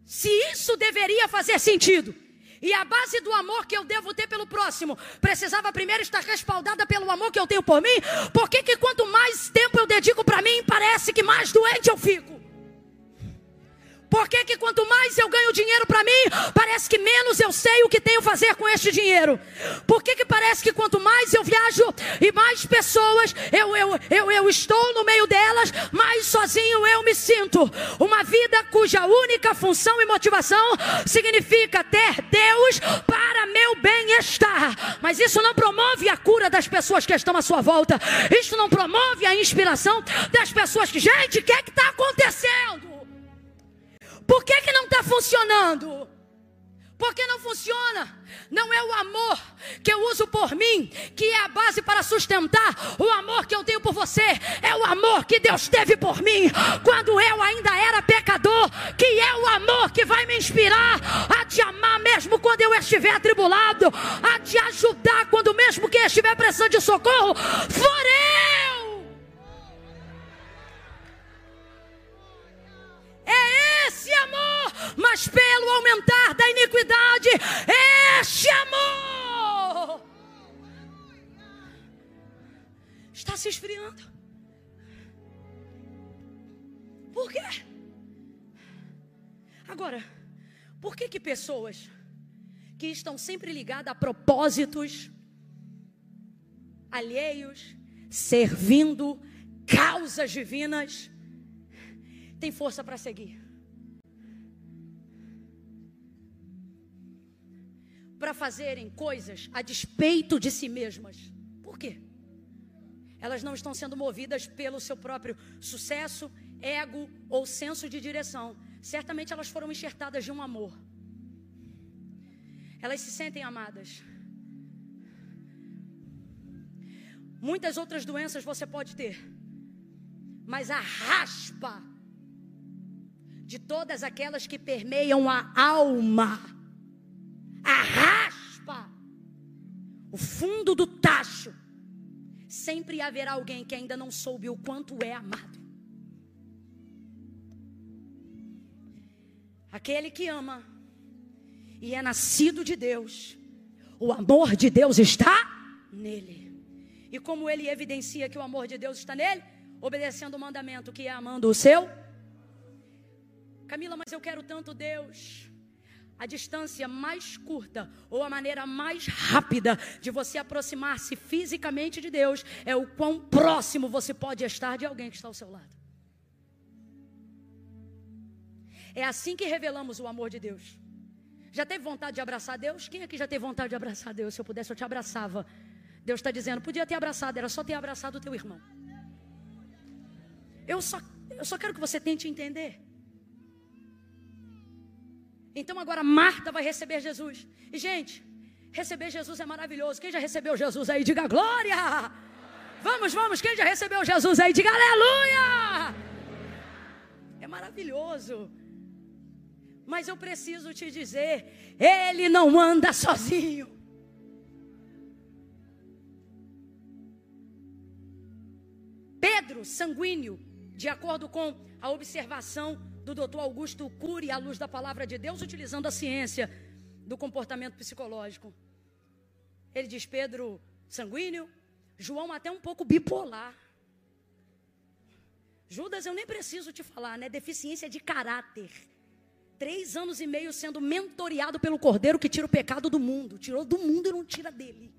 se isso deveria fazer sentido, e a base do amor que eu devo ter pelo próximo precisava primeiro estar respaldada pelo amor que eu tenho por mim, por que quanto mais tempo eu dedico para mim, parece que mais doente eu fico? Por que quanto mais eu ganho dinheiro para mim, parece que menos eu sei o que tenho a fazer com este dinheiro? Por que parece que quanto mais eu viajo e mais pessoas eu estou no meio delas, mais sozinho eu me sinto? Uma vida cuja única função e motivação significa ter Deus para meu bem-estar. Mas isso não promove a cura das pessoas que estão à sua volta. Isso não promove a inspiração das pessoas que... Gente, o que é que está acontecendo? Por que não está funcionando? Por que não funciona? Não é o amor que eu uso por mim que é a base para sustentar o amor que eu tenho por você. É o amor que Deus teve por mim quando eu ainda era pecador, que é o amor que vai me inspirar a te amar mesmo quando eu estiver atribulado, a te ajudar quando mesmo que estiver precisando de socorro for eu. É esse amor, mas pelo aumentar da iniquidade, este amor está se esfriando. Por quê? Agora, por que pessoas que estão sempre ligadas a propósitos alheios, servindo causas divinas, tem força para seguir? Para fazerem coisas a despeito de si mesmas. Por quê? Elas não estão sendo movidas pelo seu próprio sucesso, ego ou senso de direção. Certamente elas foram enxertadas de um amor. Elas se sentem amadas. Muitas outras doenças você pode ter, mas a raspa de todas aquelas que permeiam a alma, a raspa, o fundo do tacho, sempre haverá alguém que ainda não soube o quanto é amado. Aquele que ama e é nascido de Deus, o amor de Deus está nele. E como ele evidencia que o amor de Deus está nele? Obedecendo o mandamento, que é amando o seu. Camila, mas eu quero tanto Deus. A distância mais curta ou a maneira mais rápida de você aproximar-se fisicamente de Deus é o quão próximo você pode estar de alguém que está ao seu lado. É assim que revelamos o amor de Deus. Já teve vontade de abraçar Deus? Quem aqui já teve vontade de abraçar Deus? Se eu pudesse, eu te abraçava. Deus está dizendo, podia ter abraçado, era só ter abraçado o teu irmão. Eu só quero que você tente entender. Então agora Marta vai receber Jesus. E gente, receber Jesus é maravilhoso. Quem já recebeu Jesus aí, diga glória. Vamos, quem já recebeu Jesus aí, diga aleluia. É maravilhoso. Mas eu preciso te dizer, Ele não anda sozinho. Pedro, sanguíneo, de acordo com a observação do Dr. Augusto Cury, à luz da palavra de Deus, utilizando a ciência do comportamento psicológico. Ele diz: Pedro sanguíneo, João até um pouco bipolar. Judas, eu nem preciso te falar, né? Deficiência de caráter. 3 anos e meio sendo mentoreado pelo Cordeiro que tira o pecado do mundo. Tirou do mundo e não tira dele.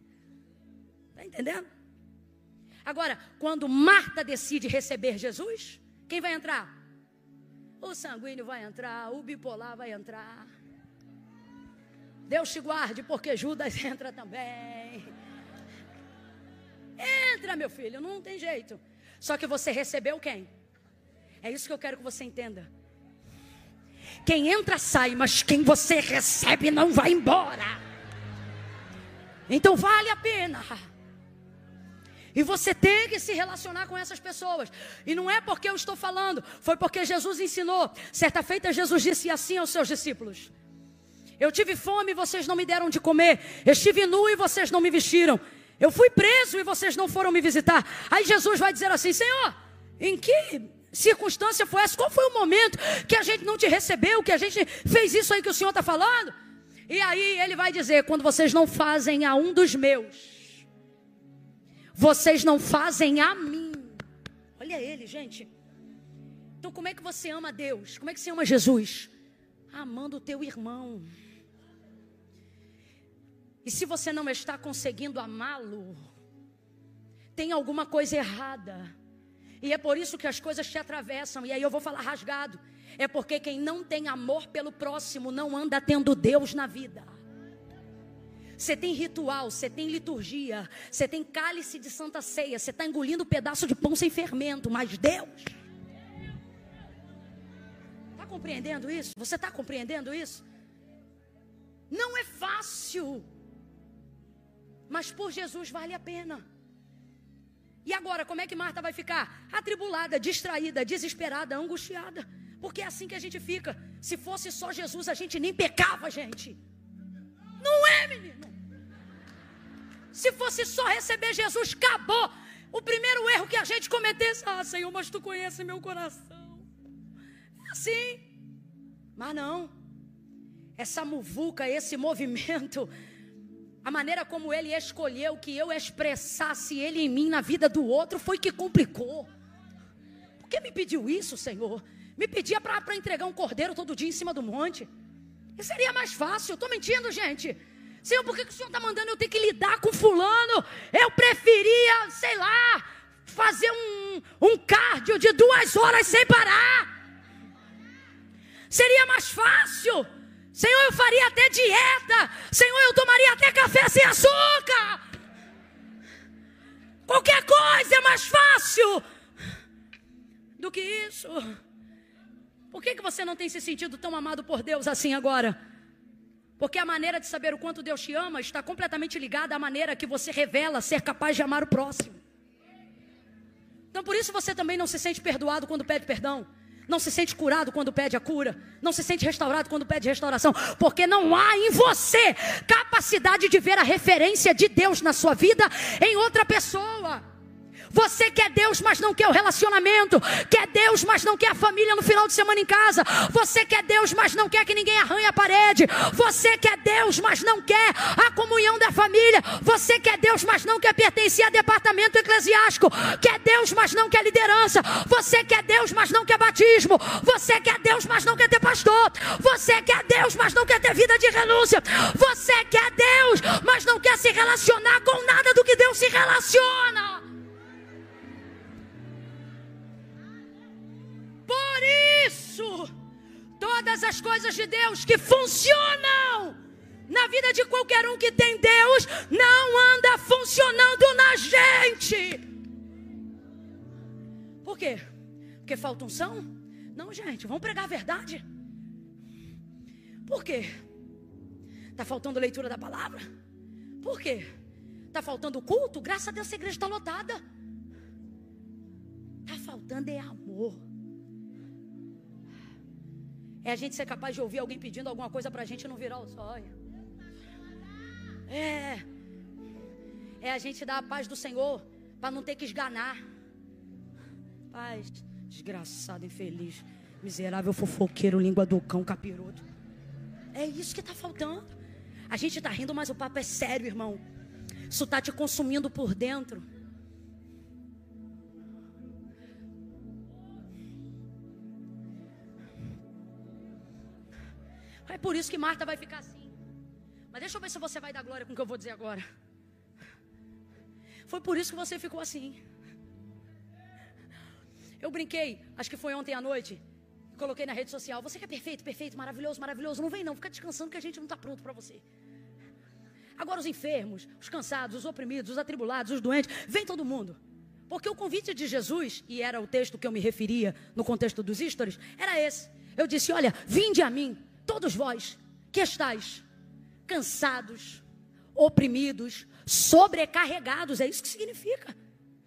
Está entendendo? Agora, quando Marta decide receber Jesus, quem vai entrar? O sanguíneo vai entrar, o bipolar vai entrar. Deus te guarde, porque Judas entra também. Entra, meu filho, não tem jeito. Só que você recebeu quem? É isso que eu quero que você entenda. Quem entra sai, mas quem você recebe não vai embora. Então vale a pena. E você tem que se relacionar com essas pessoas. E não é porque eu estou falando, foi porque Jesus ensinou. Certa feita Jesus disse assim aos seus discípulos: eu tive fome e vocês não me deram de comer. Estive nu e vocês não me vestiram. Eu fui preso e vocês não foram me visitar. Aí Jesus vai dizer assim: Senhor, em que circunstância foi essa? Qual foi o momento que a gente não te recebeu, que a gente fez isso aí que o Senhor está falando? E aí ele vai dizer: quando vocês não fazem a um dos meus, vocês não fazem a mim. Olha ele, gente. Então como é que você ama Deus? Como é que você ama Jesus? Amando o teu irmão. E se você não está conseguindo amá-lo, tem alguma coisa errada. E é por isso que as coisas te atravessam. E aí eu vou falar rasgado. É porque quem não tem amor pelo próximo não anda tendo Deus na vida. Você tem ritual, você tem liturgia, você tem cálice de santa ceia, você está engolindo um pedaço de pão sem fermento, mas Deus... Está compreendendo isso? Você está compreendendo isso? Não é fácil, mas por Jesus vale a pena. E agora, como é que Marta vai ficar? Atribulada, distraída, desesperada, angustiada. Porque é assim que a gente fica. Se fosse só Jesus, a gente nem pecava, gente. Não é, menino? Se fosse só receber Jesus, acabou. O primeiro erro que a gente cometesse: ah, Senhor, mas Tu conheces meu coração. É assim. Mas não. Essa muvuca, esse movimento, a maneira como Ele escolheu que eu expressasse Ele em mim na vida do outro, foi que complicou. Por que me pediu isso, Senhor? Me pedia para entregar um cordeiro todo dia em cima do monte. E seria mais fácil. Eu estou mentindo, gente? Senhor, por que o Senhor está mandando eu ter que lidar com fulano? Eu preferia, sei lá, fazer um cardio de 2 horas sem parar. Seria mais fácil. Senhor, eu faria até dieta. Senhor, eu tomaria até café sem açúcar. Qualquer coisa é mais fácil do que isso. Por que você não tem se sentido tão amado por Deus assim agora? Porque a maneira de saber o quanto Deus te ama está completamente ligada à maneira que você revela ser capaz de amar o próximo. Então por isso você também não se sente perdoado quando pede perdão. Não se sente curado quando pede a cura. Não se sente restaurado quando pede restauração. Porque não há em você capacidade de ver a referência de Deus na sua vida em outra pessoa. Você quer Deus, mas não quer o relacionamento. Quer Deus, mas não quer a família no final de semana em casa. Você quer Deus, mas não quer que ninguém arranhe a parede. Você quer Deus, mas não quer a comunhão da família. Você quer Deus, mas não quer pertencer a departamento eclesiástico. Quer Deus, mas não quer liderança. Você quer Deus, mas não quer batismo. Você quer Deus, mas não quer ter pastor. Você quer Deus, mas não quer ter vida de renúncia. Você quer Deus, mas não quer se relacionar com nada do que Deus se relaciona. Por isso, todas as coisas de Deus que funcionam na vida de qualquer um que tem Deus, não anda funcionando na gente. Por quê? Porque falta unção? Não, gente, vamos pregar a verdade. Por quê? Está faltando leitura da palavra? Por quê? Está faltando culto? Graças a Deus essa igreja está lotada. Está faltando é amor. É a gente ser capaz de ouvir alguém pedindo alguma coisa para a gente e não virar os olhos. É a gente dar a paz do Senhor para não ter que esganar. Paz, desgraçado, infeliz, miserável, fofoqueiro, língua do cão, capiroto. É isso que está faltando. A gente está rindo, mas o papo é sério, irmão. Isso está te consumindo por dentro. É por isso que Marta vai ficar assim. Mas deixa eu ver se você vai dar glória com o que eu vou dizer agora. Foi por isso que você ficou assim. Eu brinquei, acho que foi ontem à noite, coloquei na rede social: você que é perfeito, perfeito, maravilhoso, maravilhoso. Não vem não, fica descansando que a gente não está pronto para você. Agora os enfermos, os cansados, os oprimidos, os atribulados, os doentes, vem todo mundo. Porque o convite de Jesus, e era o texto que eu me referia no contexto dos stories, era esse. Eu disse: olha, vinde a mim, todos vós que estáis cansados, oprimidos, sobrecarregados. É isso que significa.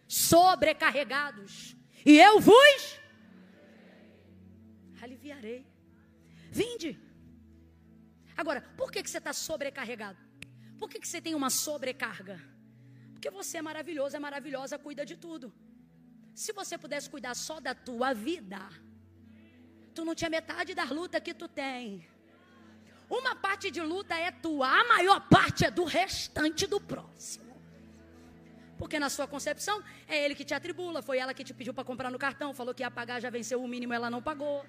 Sobrecarregados. E eu vos aliviarei. Vinde. Agora, por que você está sobrecarregado? Por que você tem uma sobrecarga? Porque você é maravilhoso, é maravilhosa, cuida de tudo. Se você pudesse cuidar só da tua vida, tu não tinha metade da luta que tu tem. Uma parte de luta é tua, a maior parte é do restante do próximo. Porque na sua concepção, é ele que te atribula, foi ela que te pediu para comprar no cartão, falou que ia pagar, já venceu o mínimo, ela não pagou.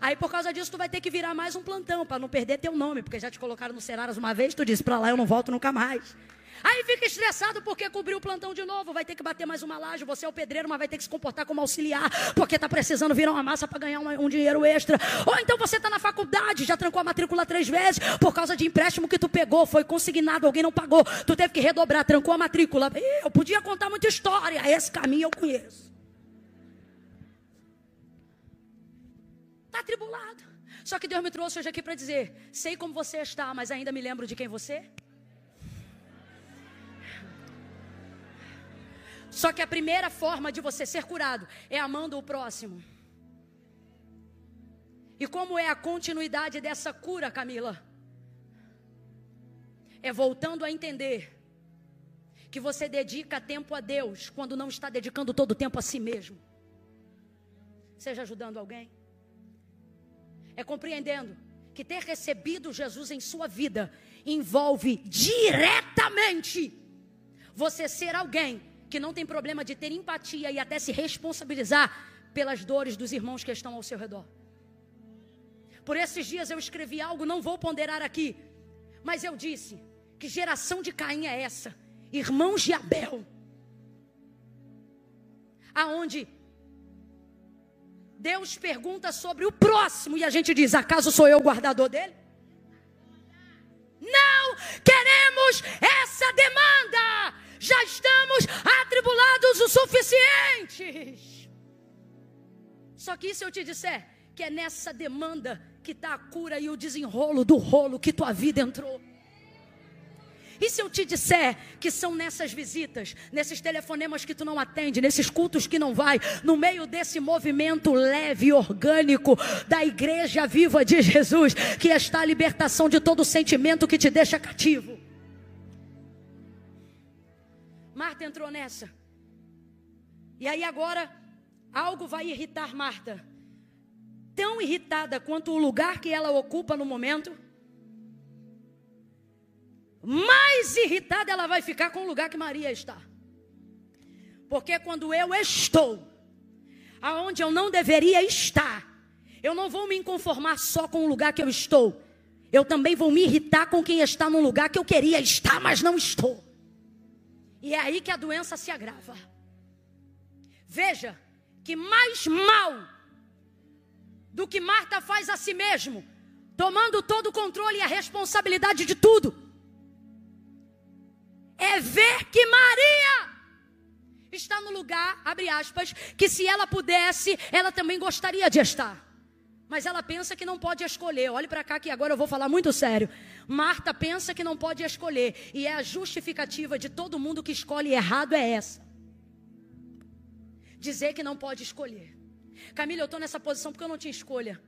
Aí por causa disso tu vai ter que virar mais um plantão, para não perder teu nome, porque já te colocaram no Cenaras uma vez, tu disse: para lá eu não volto nunca mais. Aí fica estressado porque cobriu o plantão de novo, vai ter que bater mais uma laje, você é o pedreiro, mas vai ter que se comportar como auxiliar, porque está precisando virar uma massa para ganhar um dinheiro extra. Ou então você está na faculdade, já trancou a matrícula 3 vezes, por causa de empréstimo que tu pegou, foi consignado, alguém não pagou, tu teve que redobrar, trancou a matrícula. Eu podia contar muita história, esse caminho eu conheço. Está atribulado. Só que Deus me trouxe hoje aqui para dizer: sei como você está, mas ainda me lembro de quem você é. Só que a primeira forma de você ser curado é amando o próximo. E como é a continuidade dessa cura, Camila? É voltando a entender que você dedica tempo a Deus quando não está dedicando todo o tempo a si mesmo. Seja ajudando alguém. É compreendendo que ter recebido Jesus em sua vida envolve diretamente você ser alguém que não tem problema de ter empatia e até se responsabilizar pelas dores dos irmãos que estão ao seu redor. Por esses dias eu escrevi algo, não vou ponderar aqui, mas eu disse: que geração de Caim é essa? Irmãos de Abel. Aonde Deus pergunta sobre o próximo e a gente diz: acaso sou eu o guardador dele? Não queremos essa demanda. Já estamos atribulados o suficiente. Só que e se eu te disser que é nessa demanda que está a cura e o desenrolo do rolo que tua vida entrou? E se eu te disser que são nessas visitas, nesses telefonemas que tu não atende, nesses cultos que não vai, no meio desse movimento leve e orgânico da Igreja Viva de Jesus, que está a libertação de todo sentimento que te deixa cativo? Marta entrou nessa. E aí agora, algo vai irritar Marta. Tão irritada quanto o lugar que ela ocupa no momento, mais irritada ela vai ficar com o lugar que Maria está. Porque quando eu estou aonde eu não deveria estar, eu não vou me conformar só com o lugar que eu estou. Eu também vou me irritar com quem está no lugar que eu queria estar, mas não estou. E é aí que a doença se agrava. Veja que mais mal do que Marta faz a si mesmo, tomando todo o controle e a responsabilidade de tudo, é ver que Maria está no lugar, abre aspas, que se ela pudesse, ela também gostaria de estar. Mas ela pensa que não pode escolher. Olhe para cá que agora eu vou falar muito sério. Marta pensa que não pode escolher. E é a justificativa de todo mundo que escolhe errado é essa. Dizer que não pode escolher. Camila, eu estou nessa posição porque eu não tinha escolha.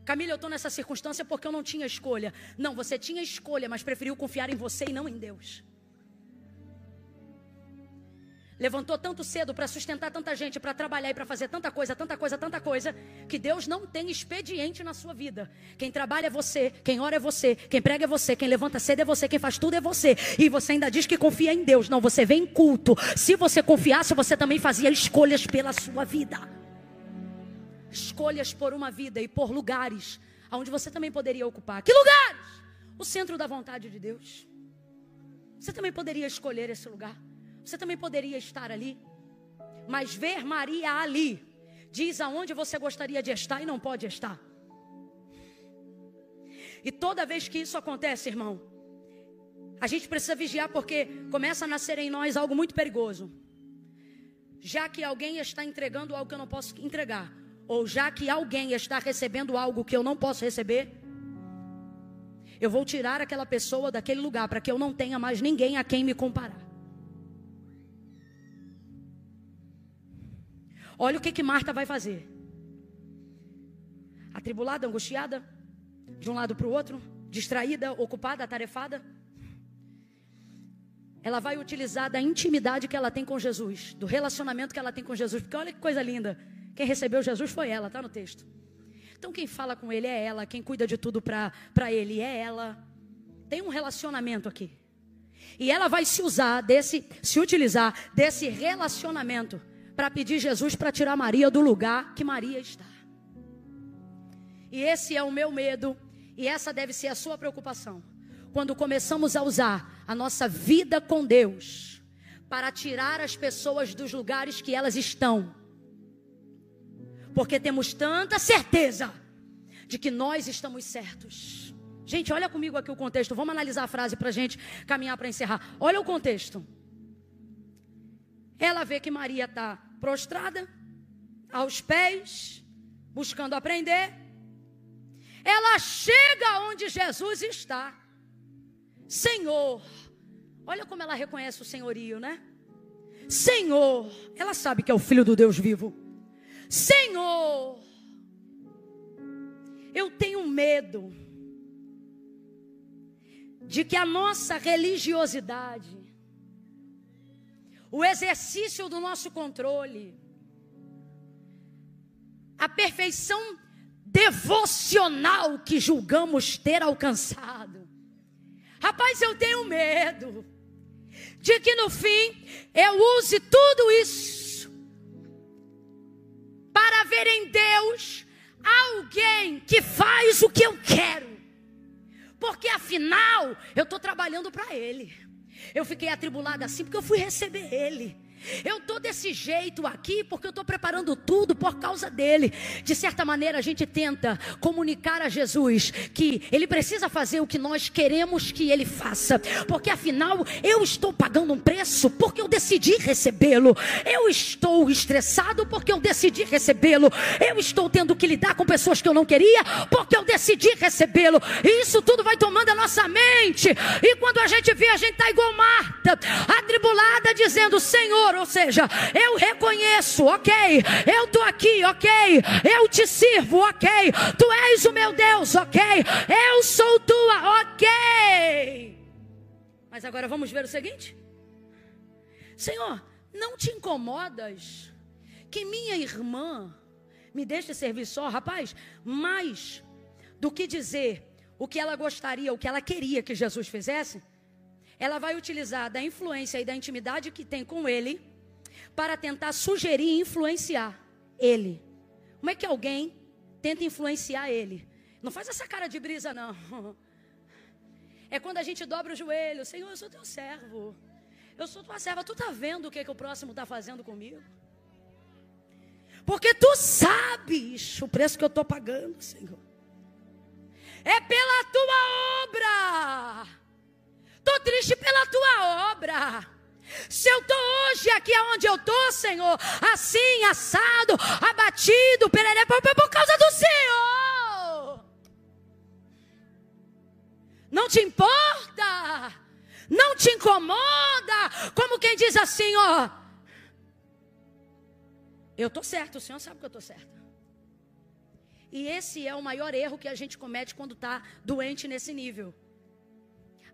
Camila, eu estou nessa circunstância porque eu não tinha escolha. Não, você tinha escolha, mas preferiu confiar em você e não em Deus. levantou tanto cedo para sustentar tanta gente, para trabalhar e para fazer tanta coisa, que Deus não tem expediente na sua vida. Quem trabalha é você, quem ora é você, quem prega é você, quem levanta cedo é você, quem faz tudo é você. E você ainda diz que confia em Deus. Não, você vem em culto. Se você confiasse, você também fazia escolhas pela sua vida. Escolhas por uma vida e por lugares onde você também poderia ocupar. Que lugares? O centro da vontade de Deus. Você também poderia escolher esse lugar. Você também poderia estar ali. Mas ver Maria ali diz aonde você gostaria de estar e não pode estar. E toda vez que isso acontece, irmão, a gente precisa vigiar, porque começa a nascer em nós algo muito perigoso. Já que alguém está entregando algo que eu não posso entregar, ou já que alguém está recebendo algo que eu não posso receber, eu vou tirar aquela pessoa daquele lugar para que eu não tenha mais ninguém a quem me comparar. Olha o que Marta vai fazer. Atribulada, angustiada, de um lado para o outro, distraída, ocupada, atarefada. Ela vai utilizar da intimidade que ela tem com Jesus, do relacionamento que ela tem com Jesus. Porque olha que coisa linda. Quem recebeu Jesus foi ela, está no texto. Então quem fala com ele é ela, quem cuida de tudo para ele é ela. Tem um relacionamento aqui. E ela vai se utilizar desse relacionamento para pedir Jesus para tirar Maria do lugar que Maria está. E esse é o meu medo, e essa deve ser a sua preocupação. Quando começamos a usar a nossa vida com Deus para tirar as pessoas dos lugares que elas estão. Porque temos tanta certeza de que nós estamos certos. Gente, olha comigo aqui o contexto. Vamos analisar a frase para a gente caminhar para encerrar. Olha o contexto. Ela vê que Maria está prostrada, aos pés, buscando aprender. Ela chega onde Jesus está. Senhor. Olha como ela reconhece o senhorio, né? Senhor. Ela sabe que é o Filho do Deus vivo. Senhor. Eu tenho medo de que a nossa religiosidade, o exercício do nosso controle, a perfeição devocional que julgamos ter alcançado. Rapaz, eu tenho medo de que no fim eu use tudo isso para ver em Deus alguém que faz o que eu quero. Porque afinal eu estou trabalhando para Ele. Eu fiquei atribulada assim porque eu fui receber Ele. Eu estou desse jeito aqui porque eu estou preparando tudo por causa dele. De certa maneira a gente tenta comunicar a Jesus que ele precisa fazer o que nós queremos que ele faça, porque afinal eu estou pagando um preço porque eu decidi recebê-lo. Eu estou estressado porque eu decidi recebê-lo. Eu estou tendo que lidar com pessoas que eu não queria porque eu decidi recebê-lo. E isso tudo vai tomando a nossa mente. E quando a gente vê, a gente está igual Marta, atribulada, dizendo: Senhor, ou seja, eu reconheço, ok, eu estou aqui, ok, eu te sirvo, ok, tu és o meu Deus, ok, eu sou tua, ok. Mas agora vamos ver o seguinte: Senhor, não te incomodas que minha irmã me deixe servir só? Rapaz, mais do que dizer o que ela gostaria, o que ela queria que Jesus fizesse, ela vai utilizar da influência e da intimidade que tem com ele para tentar sugerir e influenciar ele. Como é que alguém tenta influenciar ele? Não faz essa cara de brisa, não. É quando a gente dobra o joelho: Senhor, eu sou teu servo, eu sou tua serva, tu está vendo o que o próximo está fazendo comigo? Porque tu sabes o preço que eu estou pagando, Senhor. É pela tua obra. Estou triste pela tua obra. Se eu estou hoje aqui onde eu estou, Senhor, assim, assado, abatido, pereré, por causa do Senhor. Não te importa, não te incomoda, como quem diz assim, ó: eu estou certo, o Senhor sabe que eu estou certa. E esse é o maior erro que a gente comete quando está doente nesse nível,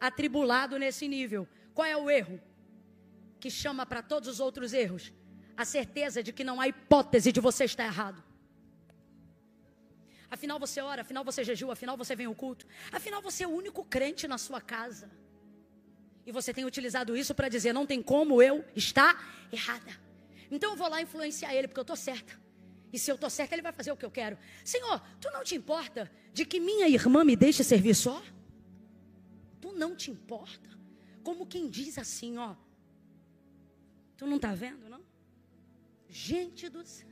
atribulado nesse nível. Qual é o erro? que chama para todos os outros erros a certeza de que não há hipótese de você estar errado. Afinal você ora, afinal você jejua, afinal você vem ao culto, afinal você é o único crente na sua casa. E você tem utilizado isso para dizer, não tem como eu estar errada. Então eu vou lá influenciar ele, porque eu estou certa. E se eu estou certa, ele vai fazer o que eu quero. Senhor, tu não te importa de que minha irmã me deixe servir só? Tu não te importa? Como quem diz assim, ó. Tu não está vendo, não? Gente do céu.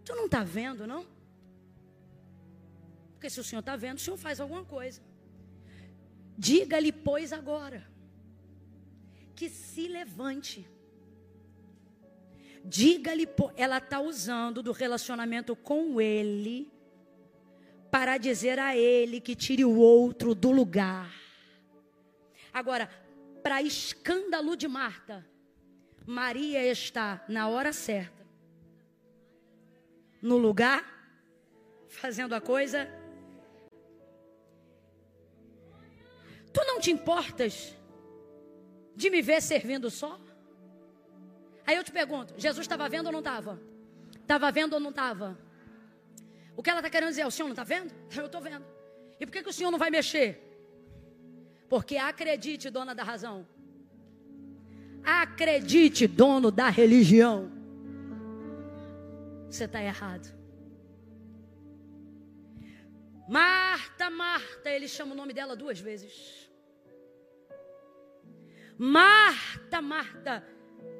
Tu não está vendo, não? Porque se o Senhor está vendo, o Senhor faz alguma coisa. Diga-lhe, pois, agora, que se levante. Diga-lhe, ela está usando do relacionamento com ele, para dizer a ele que tire o outro do lugar. Agora, para escândalo de Marta, Maria está na hora certa, no lugar, fazendo a coisa. Tu não te importas de me ver servindo só? Aí eu te pergunto, Jesus estava vendo ou não estava? Estava vendo ou não estava? O que ela está querendo dizer é, o senhor não está vendo? Eu estou vendo. E por que o senhor não vai mexer? Porque acredite, dona da razão. Acredite, dono da religião. Você está errado. Marta, Marta, ele chama o nome dela 2 vezes. Marta, Marta.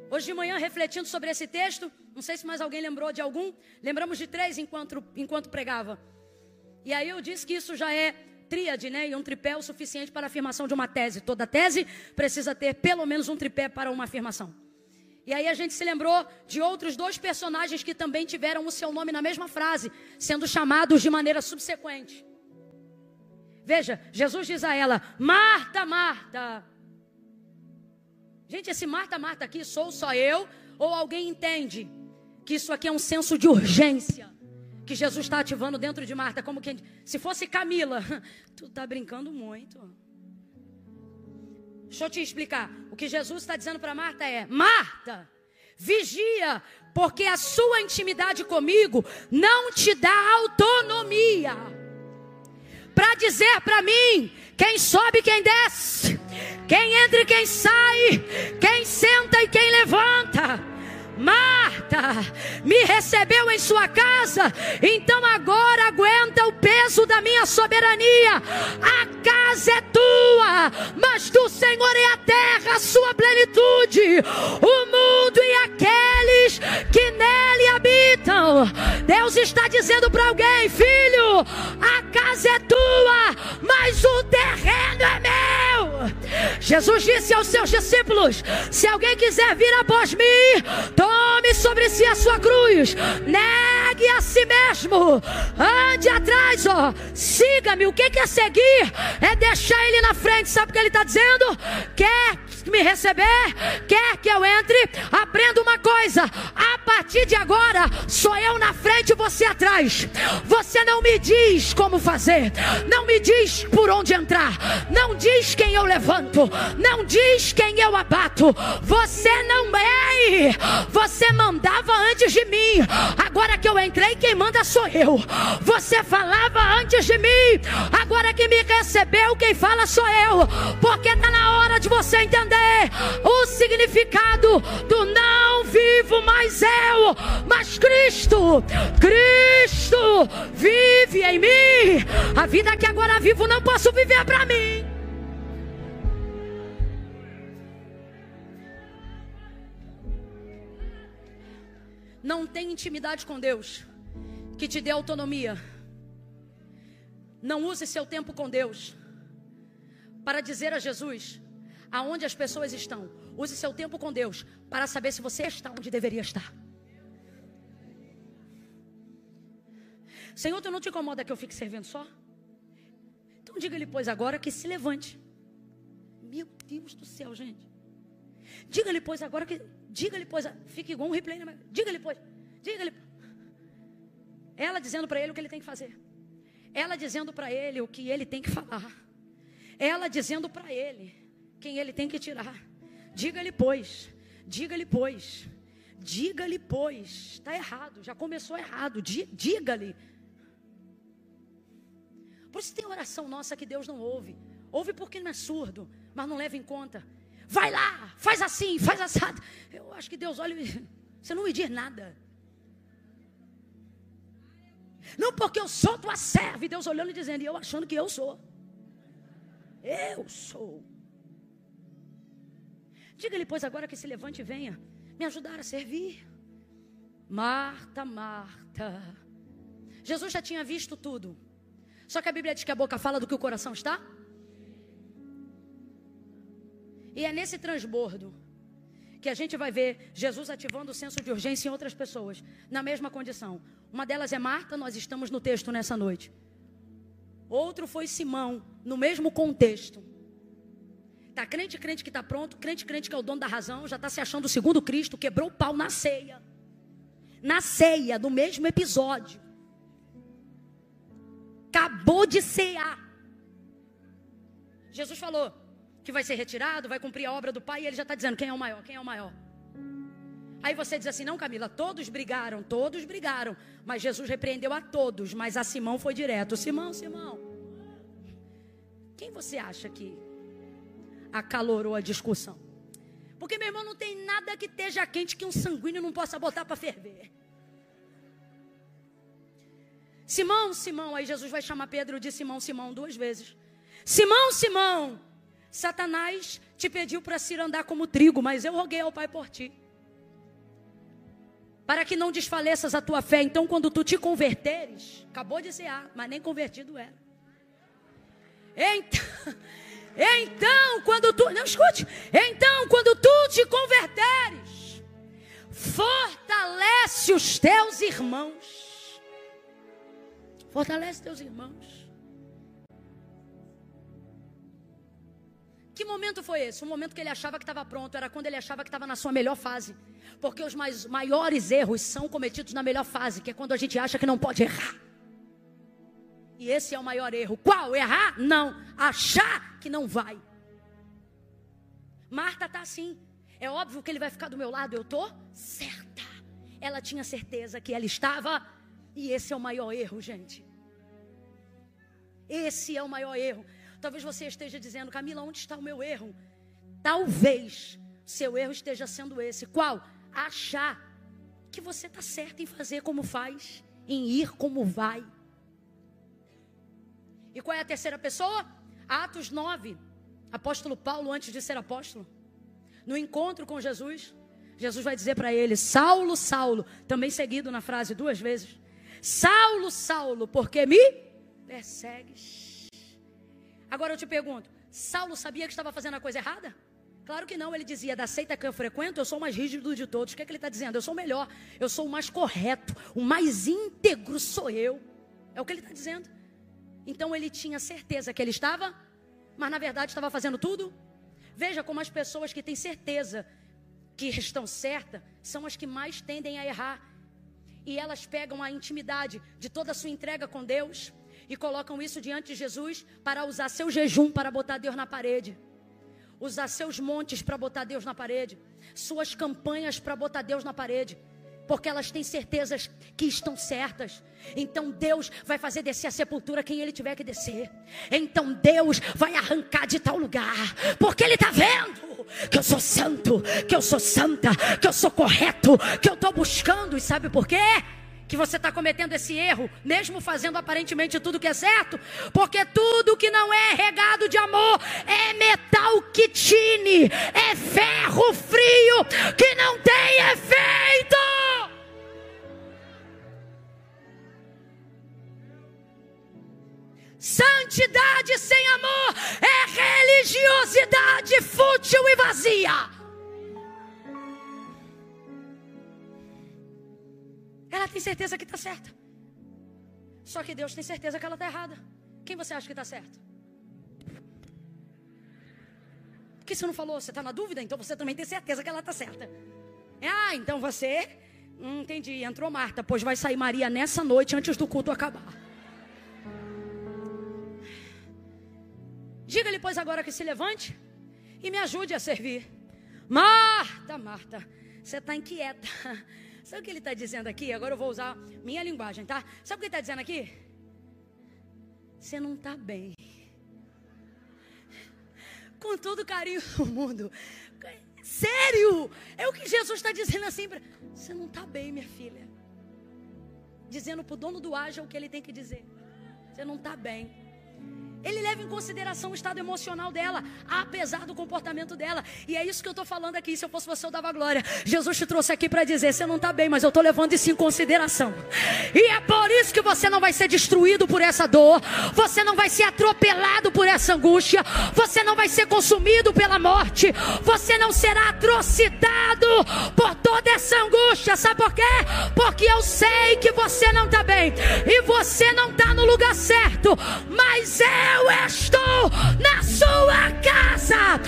Hoje de manhã, refletindo sobre esse texto, não sei se mais alguém lembrou de algum. Lembramos de 3 enquanto pregava. E aí eu disse que isso já é tríade, né? E um tripé é o suficiente para a afirmação de uma tese. Toda tese precisa ter pelo menos um tripé para uma afirmação. E aí a gente se lembrou de outros 2 personagens que também tiveram o seu nome na mesma frase, sendo chamados de maneira subsequente. Veja, Jesus diz a ela, Marta, Marta. Gente, esse Marta, Marta aqui, sou só eu? Ou alguém entende que isso aqui é um senso de urgência que Jesus está ativando dentro de Marta? Como que, se fosse Camila, tu está brincando muito. Deixa eu te explicar. O que Jesus está dizendo para Marta é, Marta, vigia, porque a sua intimidade comigo não te dá autonomia para dizer para mim quem sobe e quem desce, quem entra e quem sai, quem senta e quem levanta. Marta, me recebeu em sua casa, então agora aguenta o peso da minha soberania. A casa é tua, mas do Senhor é a terra, a sua plenitude, o mundo e aqueles que nele habitam. Deus está dizendo para alguém, filho, a casa é tua, mas o terreno é meu. Jesus disse aos seus discípulos, se alguém quiser vir após mim, tome sobre si a sua cruz, negue a si mesmo, ande atrás, ó, siga-me. O que é seguir? É deixar ele na frente. Sabe o que ele está dizendo? Quer me receber? Quer que eu entre? Aprenda uma coisa, a partir de agora sou eu na frente e você atrás. Você não me diz como fazer, não me diz por onde entrar, não diz quem eu levanto, não diz quem eu abato. Você não é, você mandava antes de mim, agora que eu entrei quem manda sou eu. Você falava antes de mim, agora que me recebeu quem fala sou eu. Porque está na hora de você entender o significado do não vivo mais eu, mas Cristo. Cristo vive em mim. A vida que agora vivo não posso viver para mim. Não tem intimidade com Deus que te dê autonomia. Não use seu tempo com Deus para dizer a Jesus aonde as pessoas estão. Use seu tempo com Deus para saber se você está onde deveria estar. Senhor, tu não te incomoda que eu fique servindo só? Então diga-lhe, pois, agora que se levante. Meu Deus do céu, gente. Diga-lhe, pois, agora que... Diga-lhe, pois, fique igual um replay, né? Diga-lhe, pois, diga-lhe. Ela dizendo para ele o que ele tem que fazer. Ela dizendo para ele o que ele tem que falar. Ela dizendo para ele quem ele tem que tirar. Diga-lhe, pois. Diga-lhe, pois. Diga-lhe, pois. Está errado, já começou errado. Diga-lhe. Por isso tem oração nossa que Deus não ouve. Ouve porque não é surdo, mas não leva em conta. Vai lá, faz assim, faz assado. Eu acho que Deus olha e você não me diz nada. Não porque eu sou tua serva. E Deus olhando e dizendo, e eu achando que eu sou. Eu sou. Diga-lhe, pois, agora que se levante e venha me ajudar a servir. Marta, Marta. Jesus já tinha visto tudo. Só que a Bíblia diz que a boca fala do que o coração está. E é nesse transbordo que a gente vai ver Jesus ativando o senso de urgência em outras pessoas, na mesma condição. Uma delas é Marta, nós estamos no texto nessa noite. Outro foi Simão, no mesmo contexto. Está crente que está pronto, crente que é o dono da razão, já está se achando o segundo Cristo, quebrou o pau na ceia. Na ceia, do mesmo episódio. Acabou de cear. Jesus falou que vai ser retirado, vai cumprir a obra do Pai, e ele já está dizendo quem é o maior, quem é o maior. Aí você diz assim, não, Camila, todos brigaram, mas Jesus repreendeu a todos, mas a Simão foi direto. Simão, quem você acha que acalorou a discussão? Porque, meu irmão, não tem nada que esteja quente que um sanguíneo não possa botar para ferver. Simão, Simão, aí Jesus vai chamar Pedro de Simão, Simão 2 vezes. Simão, Simão, Satanás te pediu para se andar como trigo, mas eu roguei ao Pai por ti, para que não desfaleças a tua fé. Então quando tu te converteres, acabou de cear, mas nem convertido era. Então quando tu, não escute, então quando tu te converteres, fortalece os teus irmãos. Fortalece teus irmãos. Que momento foi esse? O momento que ele achava que estava pronto, era quando ele achava que estava na sua melhor fase. Porque os maiores erros são cometidos na melhor fase, que é quando a gente acha que não pode errar. E esse é o maior erro. Qual? Errar? Não. Achar que não vai. Marta está assim. É óbvio que ele vai ficar do meu lado, eu estou certa. Ela tinha certeza que ela estava, e esse é o maior erro, gente. Esse é o maior erro. Talvez você esteja dizendo, Camila, onde está o meu erro? Talvez seu erro esteja sendo esse. Qual? Achar que você está certo em fazer como faz, em ir como vai. E qual é a terceira pessoa? Atos 9. Apóstolo Paulo, antes de ser apóstolo, no encontro com Jesus, Jesus vai dizer para ele, Saulo, Saulo, também seguido na frase 2 vezes, Saulo, Saulo, por que me persegues? Agora eu te pergunto, Saulo sabia que estava fazendo a coisa errada? Claro que não, ele dizia, da seita que eu frequento, eu sou o mais rígido de todos. O que é que ele está dizendo? Eu sou o melhor, eu sou o mais correto, o mais íntegro sou eu. É o que ele está dizendo. Então ele tinha certeza que ele estava, mas na verdade estava fazendo tudo. Veja como as pessoas que têm certeza que estão certas, são as que mais tendem a errar. E elas pegam a intimidade de toda a sua entrega com Deus e colocam isso diante de Jesus para usar seu jejum para botar Deus na parede. Usar seus montes para botar Deus na parede. Suas campanhas para botar Deus na parede. Porque elas têm certezas que estão certas. Então Deus vai fazer descer a sepultura quem Ele tiver que descer. Então Deus vai arrancar de tal lugar. Porque Ele está vendo que eu sou santo, que eu sou santa, que eu sou correto, que eu estou buscando. E sabe por quê? Que você está cometendo esse erro, mesmo fazendo aparentemente tudo que é certo, porque tudo que não é regado de amor é metal que tine, é ferro frio que não tem efeito. Santidade sem amor é religiosidade fútil e vazia. Ela tem certeza que está certa. Só que Deus tem certeza que ela está errada. Quem você acha que está certo? Por que você não falou? Você está na dúvida? Então você também tem certeza que ela está certa. Então você... entendi, entrou Marta. Pois vai sair Maria nessa noite antes do culto acabar. Diga-lhe, pois, agora que se levante e me ajude a servir. Marta, Marta, você está inquieta. Sabe o que ele está dizendo aqui? Agora eu vou usar minha linguagem, tá? Sabe o que ele está dizendo aqui? Você não está bem. Com todo o carinho do mundo. Sério? É o que Jesus está dizendo assim. Você não está bem, minha filha. Dizendo para o dono do Haja o que ele tem que dizer. Você não está bem. Ele leva em consideração o estado emocional dela, apesar do comportamento dela. E é isso que eu estou falando aqui. Se eu fosse você, eu dava glória. Jesus te trouxe aqui para dizer: você não está bem, mas eu estou levando isso em consideração. E é por isso que você não vai ser destruído por essa dor. Você não vai ser atropelado por essa angústia. Você não vai ser consumido pela morte. Você não será atrocidado por toda essa angústia. Sabe por quê? Porque eu sei que você não está bem. E você não está no lugar certo. Mas eu estou na sua casa.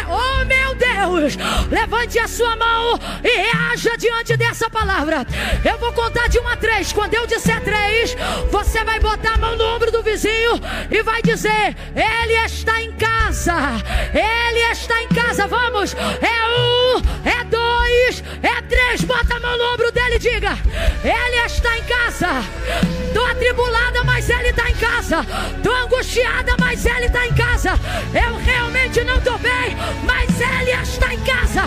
Oh meu Deus, levante a sua mão e reaja diante dessa palavra. Eu vou contar de 1 a 3. Quando eu disser 3, você vai botar a mão no ombro do vizinho e vai dizer: ele está em casa. Ele está em casa. Vamos, é 1, é 2, é 3. Bota a mão no ombro dele e diga: ele está em casa. Estou atribulada, mas ele está em casa. Estou angustiada, mas ele está em casa. Eu realmente não estou bem, mas ele está em casa.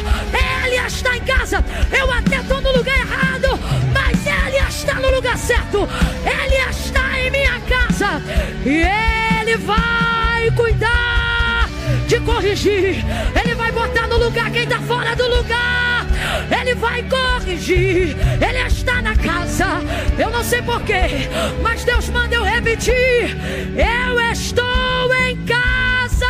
Ele está em casa. Eu até estou no lugar errado, mas ele está no lugar certo. Ele está em minha casa. E ele vai cuidar de corrigir. Ele vai botar no lugar quem está fora do lugar. Ele vai corrigir. Ele está na casa. Eu não sei porquê, mas Deus manda eu repetir: eu estou em casa.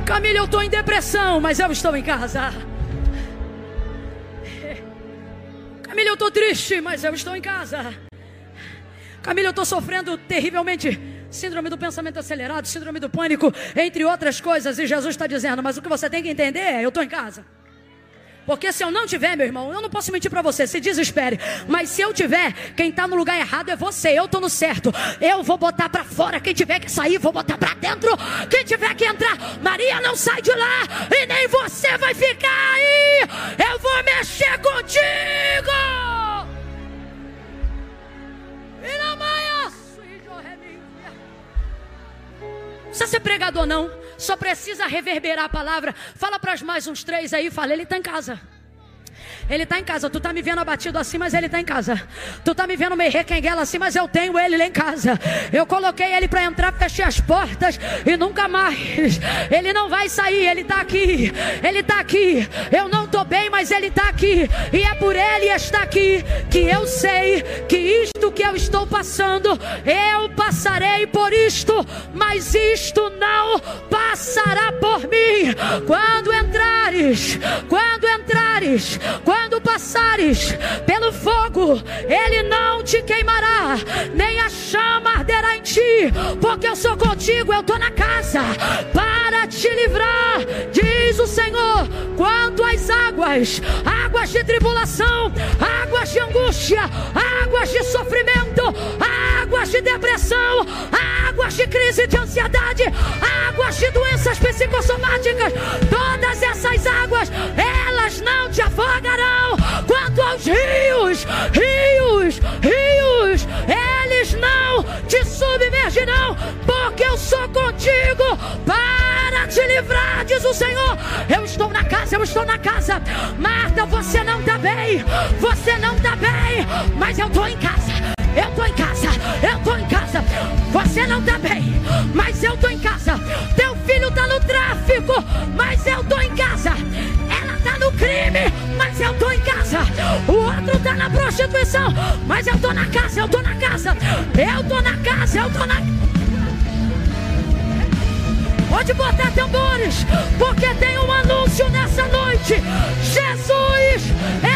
Camila, eu estou em depressão, mas eu estou em casa. Camila, eu estou triste, mas eu estou em casa. Camila, eu estou sofrendo terrivelmente síndrome do pensamento acelerado, síndrome do pânico, entre outras coisas. E Jesus está dizendo: mas o que você tem que entender é: eu estou em casa. Porque se eu não tiver, meu irmão, eu não posso mentir para você, se desespere. Mas se eu tiver, quem está no lugar errado é você. Eu estou no certo. Eu vou botar para fora quem tiver que sair, vou botar para dentro quem tiver que entrar. Maria, não sai de lá e nem você vai ficar aí. Eu vou mexer contigo. Não precisa ser pregador não, só precisa reverberar a palavra. Fala para mais uns 3 aí, fala: ele está em casa. Ele está em casa. Tu está me vendo abatido assim, mas ele está em casa. Tu está me vendo meio requenguela assim, mas eu tenho ele lá em casa. Eu coloquei ele para entrar, fechei as portas e nunca mais. Ele não vai sair, ele está aqui. Ele está aqui. Eu não estou bem, mas ele está aqui. E é por ele estar aqui que eu sei que isto que eu estou passando, eu passarei por isto, mas isto não passará por mim. Quando quando passares pelo fogo, ele não te queimará, nem a chama arderá em ti, porque eu sou contigo. Eu estou na casa para te livrar, diz o Senhor. Quanto às águas de tribulação, águas de angústia, águas de sofrimento, águas de depressão, águas de crise de ansiedade, águas de doenças psicossomáticas, todas essas águas, elas não te afogarão. Quanto aos rios, eles não te submergirão, porque eu sou contigo para te livrar, diz o Senhor. Eu estou na casa. Marta, você não está bem, mas eu estou em casa. Você não está bem, mas eu estou em casa. Teu filho está no tráfico, mas eu estou em casa. Ela está no crime, mas eu estou em casa. O outro está na prostituição, mas eu estou na casa. Pode botar tambores, porque tem um anúncio nessa noite. Jesus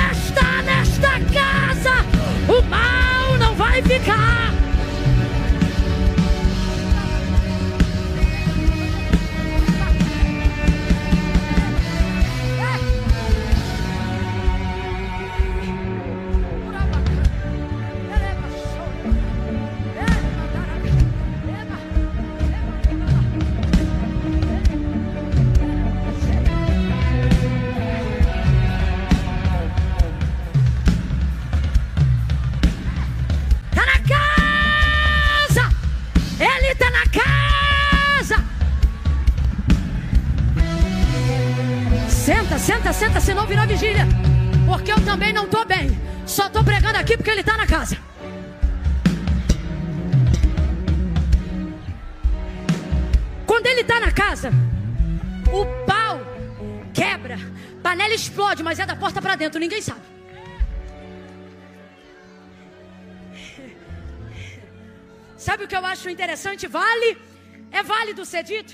está nesta casa. O mal não vai ficar. senta, senão virá vigília. Porque eu também não estou bem. Só estou pregando aqui porque ele está na casa. Quando ele está na casa, o pau quebra, panela explode, mas é da porta para dentro, ninguém sabe. Sabe o que eu acho interessante? É válido ser dito.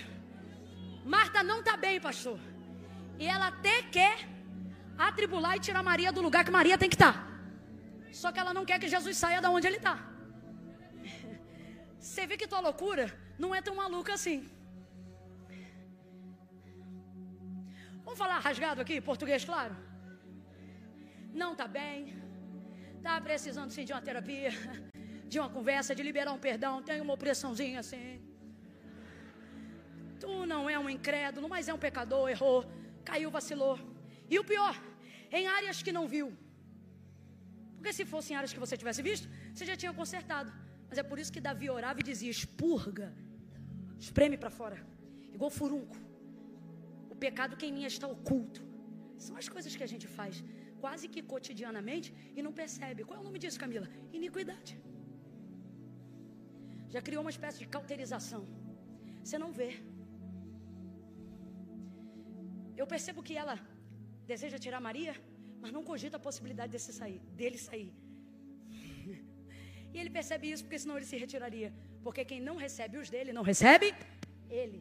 Marta não está bem, pastor. E ela até quer atribular e tirar Maria do lugar que Maria tem que estar. Só que ela não quer que Jesus saia da onde ele está. Você vê que tua loucura não é tão maluca assim. Vamos falar rasgado aqui, português claro? Não está bem. Está precisando sim de uma terapia, de uma conversa, de liberar um perdão. Tem uma opressãozinha assim. Tu não é um incrédulo, mas é um pecador, errou, caiu, vacilou. E o pior, em áreas que não viu. Porque se fossem áreas que você tivesse visto, você já tinha consertado. Mas é por isso que Davi orava e dizia: expurga, espreme para fora, igual furunco. O pecado que em mim está oculto. São as coisas que a gente faz quase que cotidianamente e não percebe. Qual é o nome disso, Camila? Iniquidade. Já criou uma espécie de cauterização. Você não vê. Eu percebo que ela deseja tirar Maria, mas não cogita a possibilidade dele sair. E ele percebe isso porque senão ele se retiraria. Porque quem não recebe os dele, não recebe ele.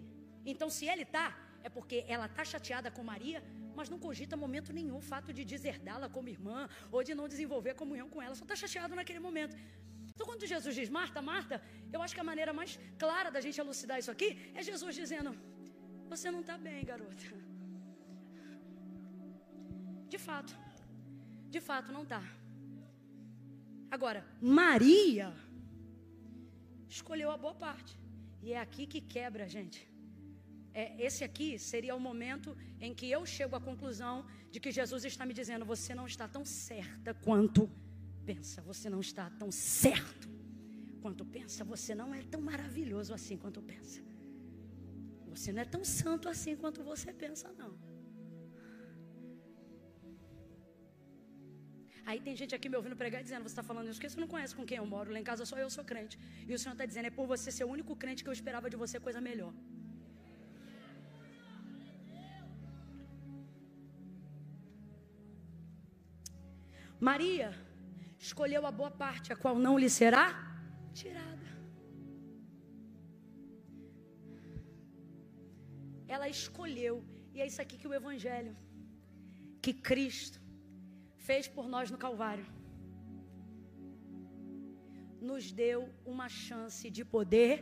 Então se ele está, é porque ela está chateada com Maria, mas não cogita momento nenhum o fato de deserdá-la como irmã, ou de não desenvolver comunhão com ela. Só está chateado naquele momento. Então quando Jesus diz Marta, Marta, eu acho que a maneira mais clara da gente elucidar isso aqui é Jesus dizendo: você não está bem, garota. De fato não está. Agora, Maria escolheu a boa parte. E é aqui que quebra, gente. Esse aqui seria o momento em que eu chego à conclusão de que Jesus está me dizendo: você não está tão certa quanto pensa. Você não está tão certo quanto pensa. Você não é tão maravilhoso assim quanto pensa. Você não é tão santo assim quanto você pensa, não. Aí tem gente aqui me ouvindo pregar dizendo: você está falando isso porque você não conhece com quem eu moro. Lá em casa só eu sou crente. E o Senhor está dizendo: é por você ser o único crente que eu esperava de você coisa melhor. Maria escolheu a boa parte, a qual não lhe será tirada. Ela escolheu. E é isso aqui que o Evangelho, que Cristo fez por nós no Calvário, nos deu uma chance de poder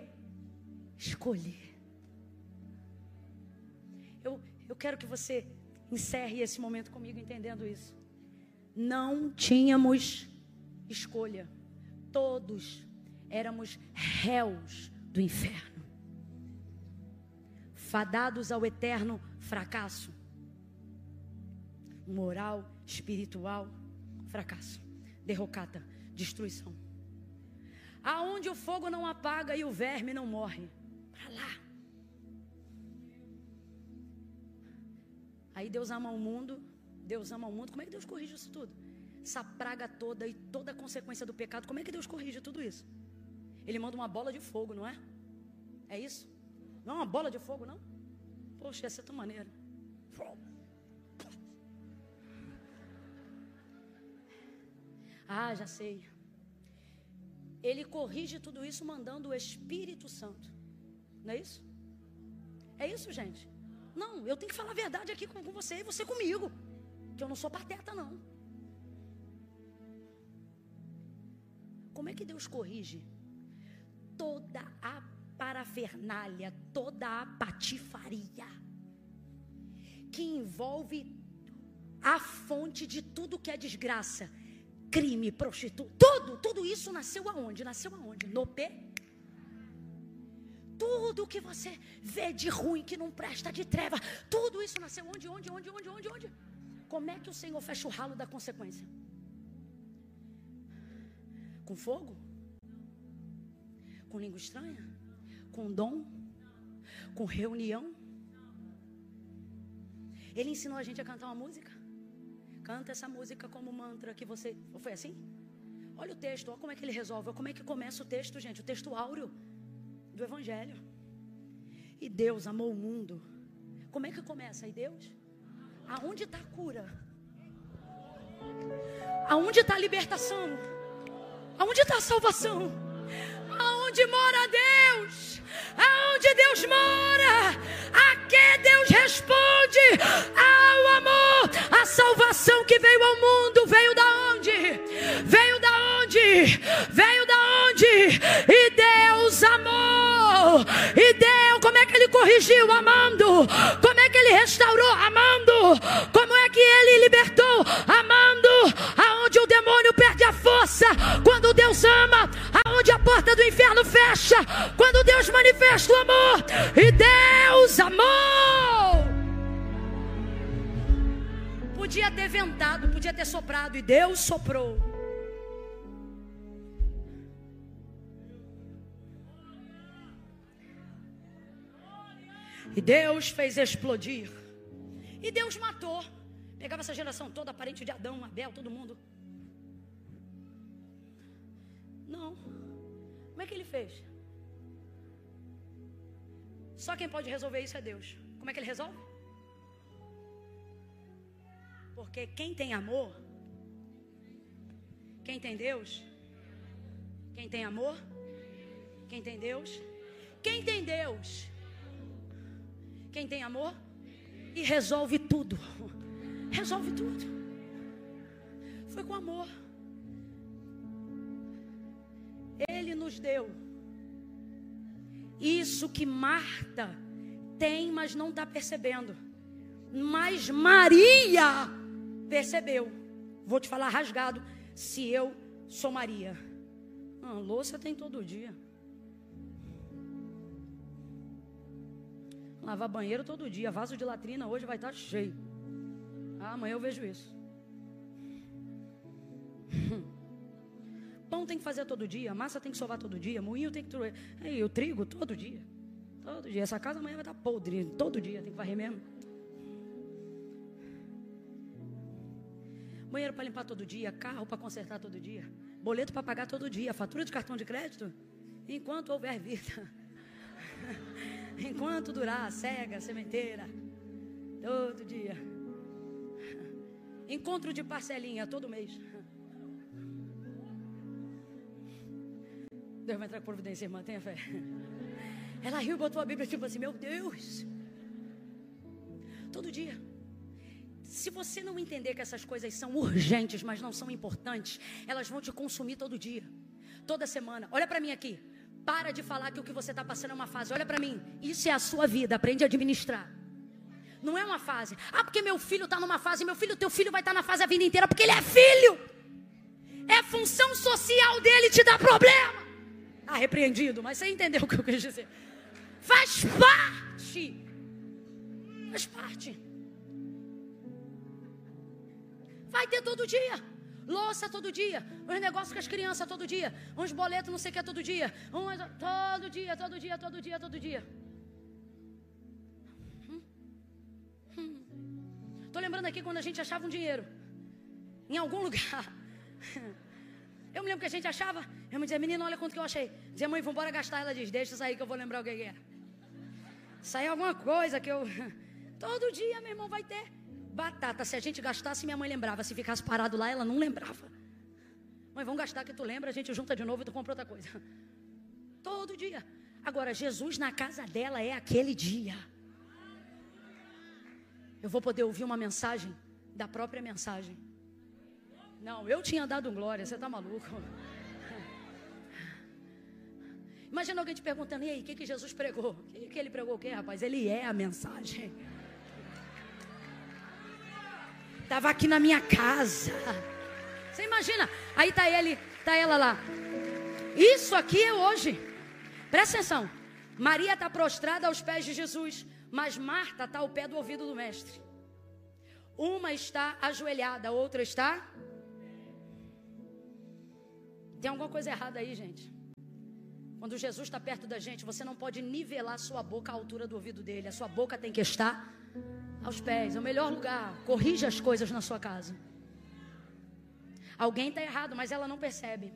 escolher. Eu quero que você encerre esse momento comigo entendendo isso. Não tínhamos escolha. Todos éramos réus do inferno, fadados ao eterno fracasso moral, espiritual, fracasso, derrocata, destruição. Aonde o fogo não apaga e o verme não morre, para lá. Aí Deus ama o mundo. Como é que Deus corrige isso tudo? Essa praga toda e toda a consequência do pecado, como é que Deus corrige tudo isso? Ele manda uma bola de fogo, não é? É isso? Não é uma bola de fogo, não? Poxa, ia ser tão maneiro. Ah, já sei. Ele corrige tudo isso mandando o Espírito Santo. Não é isso? É isso, gente? Não, eu tenho que falar a verdade aqui com você e você comigo. Que eu não sou pateta, não. Como é que Deus corrige toda a parafernália, toda a patifaria que envolve a fonte de tudo que é desgraça? Crime, prostituta, tudo isso nasceu aonde? No pé. Tudo que você vê de ruim, que não presta, de treva, tudo isso nasceu onde? Como é que o Senhor fecha o ralo da consequência? Com fogo? Com língua estranha? Com dom? Com reunião? Ele ensinou a gente a cantar uma música. Canta essa música como mantra que você... Foi assim? Olha o texto, olha como é que ele resolve. Como é que começa o texto, gente? O texto áureo do Evangelho. E Deus amou o mundo. Como é que começa? E Deus? Aonde está a cura? Aonde está a libertação? Aonde está a salvação? Aonde mora Deus? Aonde Deus mora? A que Deus responde? Ao amor. A salvação que veio ao mundo veio da onde? Veio da onde? Veio da onde? E Deus amou. E Deus, como é que ele corrigiu? Amando. Como é que ele restaurou? Amando. Como é que ele libertou? Amando. Aonde o demônio perde a força? Quando Deus ama. Aonde a porta do inferno fecha? Quando Deus manifesta o amor. E Deus amou. Podia ter ventado, podia ter soprado, e Deus soprou. E Deus fez explodir. E Deus matou. Pegava essa geração toda, parente de Adão, Abel, todo mundo. Não. Como é que ele fez? Só quem pode resolver isso é Deus. Como é que ele resolve? Porque quem tem amor, quem tem Deus, quem tem amor, quem tem Deus, quem tem Deus, quem tem amor, e resolve tudo. Resolve tudo. Foi com amor. Ele nos deu isso que Marta tem, mas não está percebendo. Mas Maria percebeu. Vou te falar rasgado. Se eu sou Maria, louça tem todo dia. Lavar banheiro todo dia. Vaso de latrina hoje vai estar cheio. Amanhã eu vejo isso. Pão tem que fazer todo dia. Massa tem que sovar todo dia. Moinho tem que... o trigo todo dia. Todo dia. Essa casa amanhã vai estar podre. Todo dia tem que varrer mesmo. Banheiro para limpar todo dia. Carro para consertar todo dia. Boleto para pagar todo dia. Fatura de cartão de crédito. Enquanto houver vida. Enquanto durar, cega, sementeira. Todo dia. Encontro de parcelinha todo mês. Deus vai entrar com providência, irmã, tenha fé. Ela riu e botou a Bíblia tipo assim, meu Deus. Todo dia. Se você não entender que essas coisas são urgentes, mas não são importantes, elas vão te consumir todo dia, toda semana. Olha para mim aqui. Para de falar que o que você está passando é uma fase. Olha para mim. Isso é a sua vida. Aprende a administrar. Não é uma fase. Porque meu filho está numa fase. Teu filho vai estar na fase a vida inteira. Porque ele é filho. É função social dele te dar problema. Está repreendido. Mas você entendeu o que eu quis dizer. Faz parte. Faz parte. Vai ter todo dia. Louça todo dia, uns negócios com as crianças todo dia, uns boletos não sei o que todo dia, todo dia. Tô lembrando aqui quando a gente achava um dinheiro em algum lugar. Eu me lembro que a gente achava, eu me dizia, menina, olha quanto que eu achei. Dizia, mãe, vamos embora gastar. Ela diz, deixa isso aí que eu vou lembrar o que é. Saiu alguma coisa que eu... Todo dia, meu irmão, vai ter. Batata, se a gente gastasse, minha mãe lembrava. Se ficasse parado lá, ela não lembrava. Mãe, vamos gastar que tu lembra, a gente junta de novo e tu compra outra coisa. Todo dia. Agora, Jesus na casa dela é aquele dia. Eu vou poder ouvir uma mensagem da própria mensagem. Não, eu tinha dado glória, você tá maluco? Imagina alguém te perguntando, e aí, o que Jesus pregou? O que ele pregou o quê, rapaz? Ele é a mensagem. Estava aqui na minha casa. Você imagina? Aí está ele, está ela lá. Isso aqui é hoje. Presta atenção. Maria está prostrada aos pés de Jesus. Mas Marta está ao pé do ouvido do mestre. Uma está ajoelhada, a outra está... Tem alguma coisa errada aí, gente. Quando Jesus está perto da gente, você não pode nivelar a sua boca à altura do ouvido dele. A sua boca tem que estar Aos pés, é o melhor lugar. Corrija as coisas na sua casa. Alguém está errado, mas ela não percebe.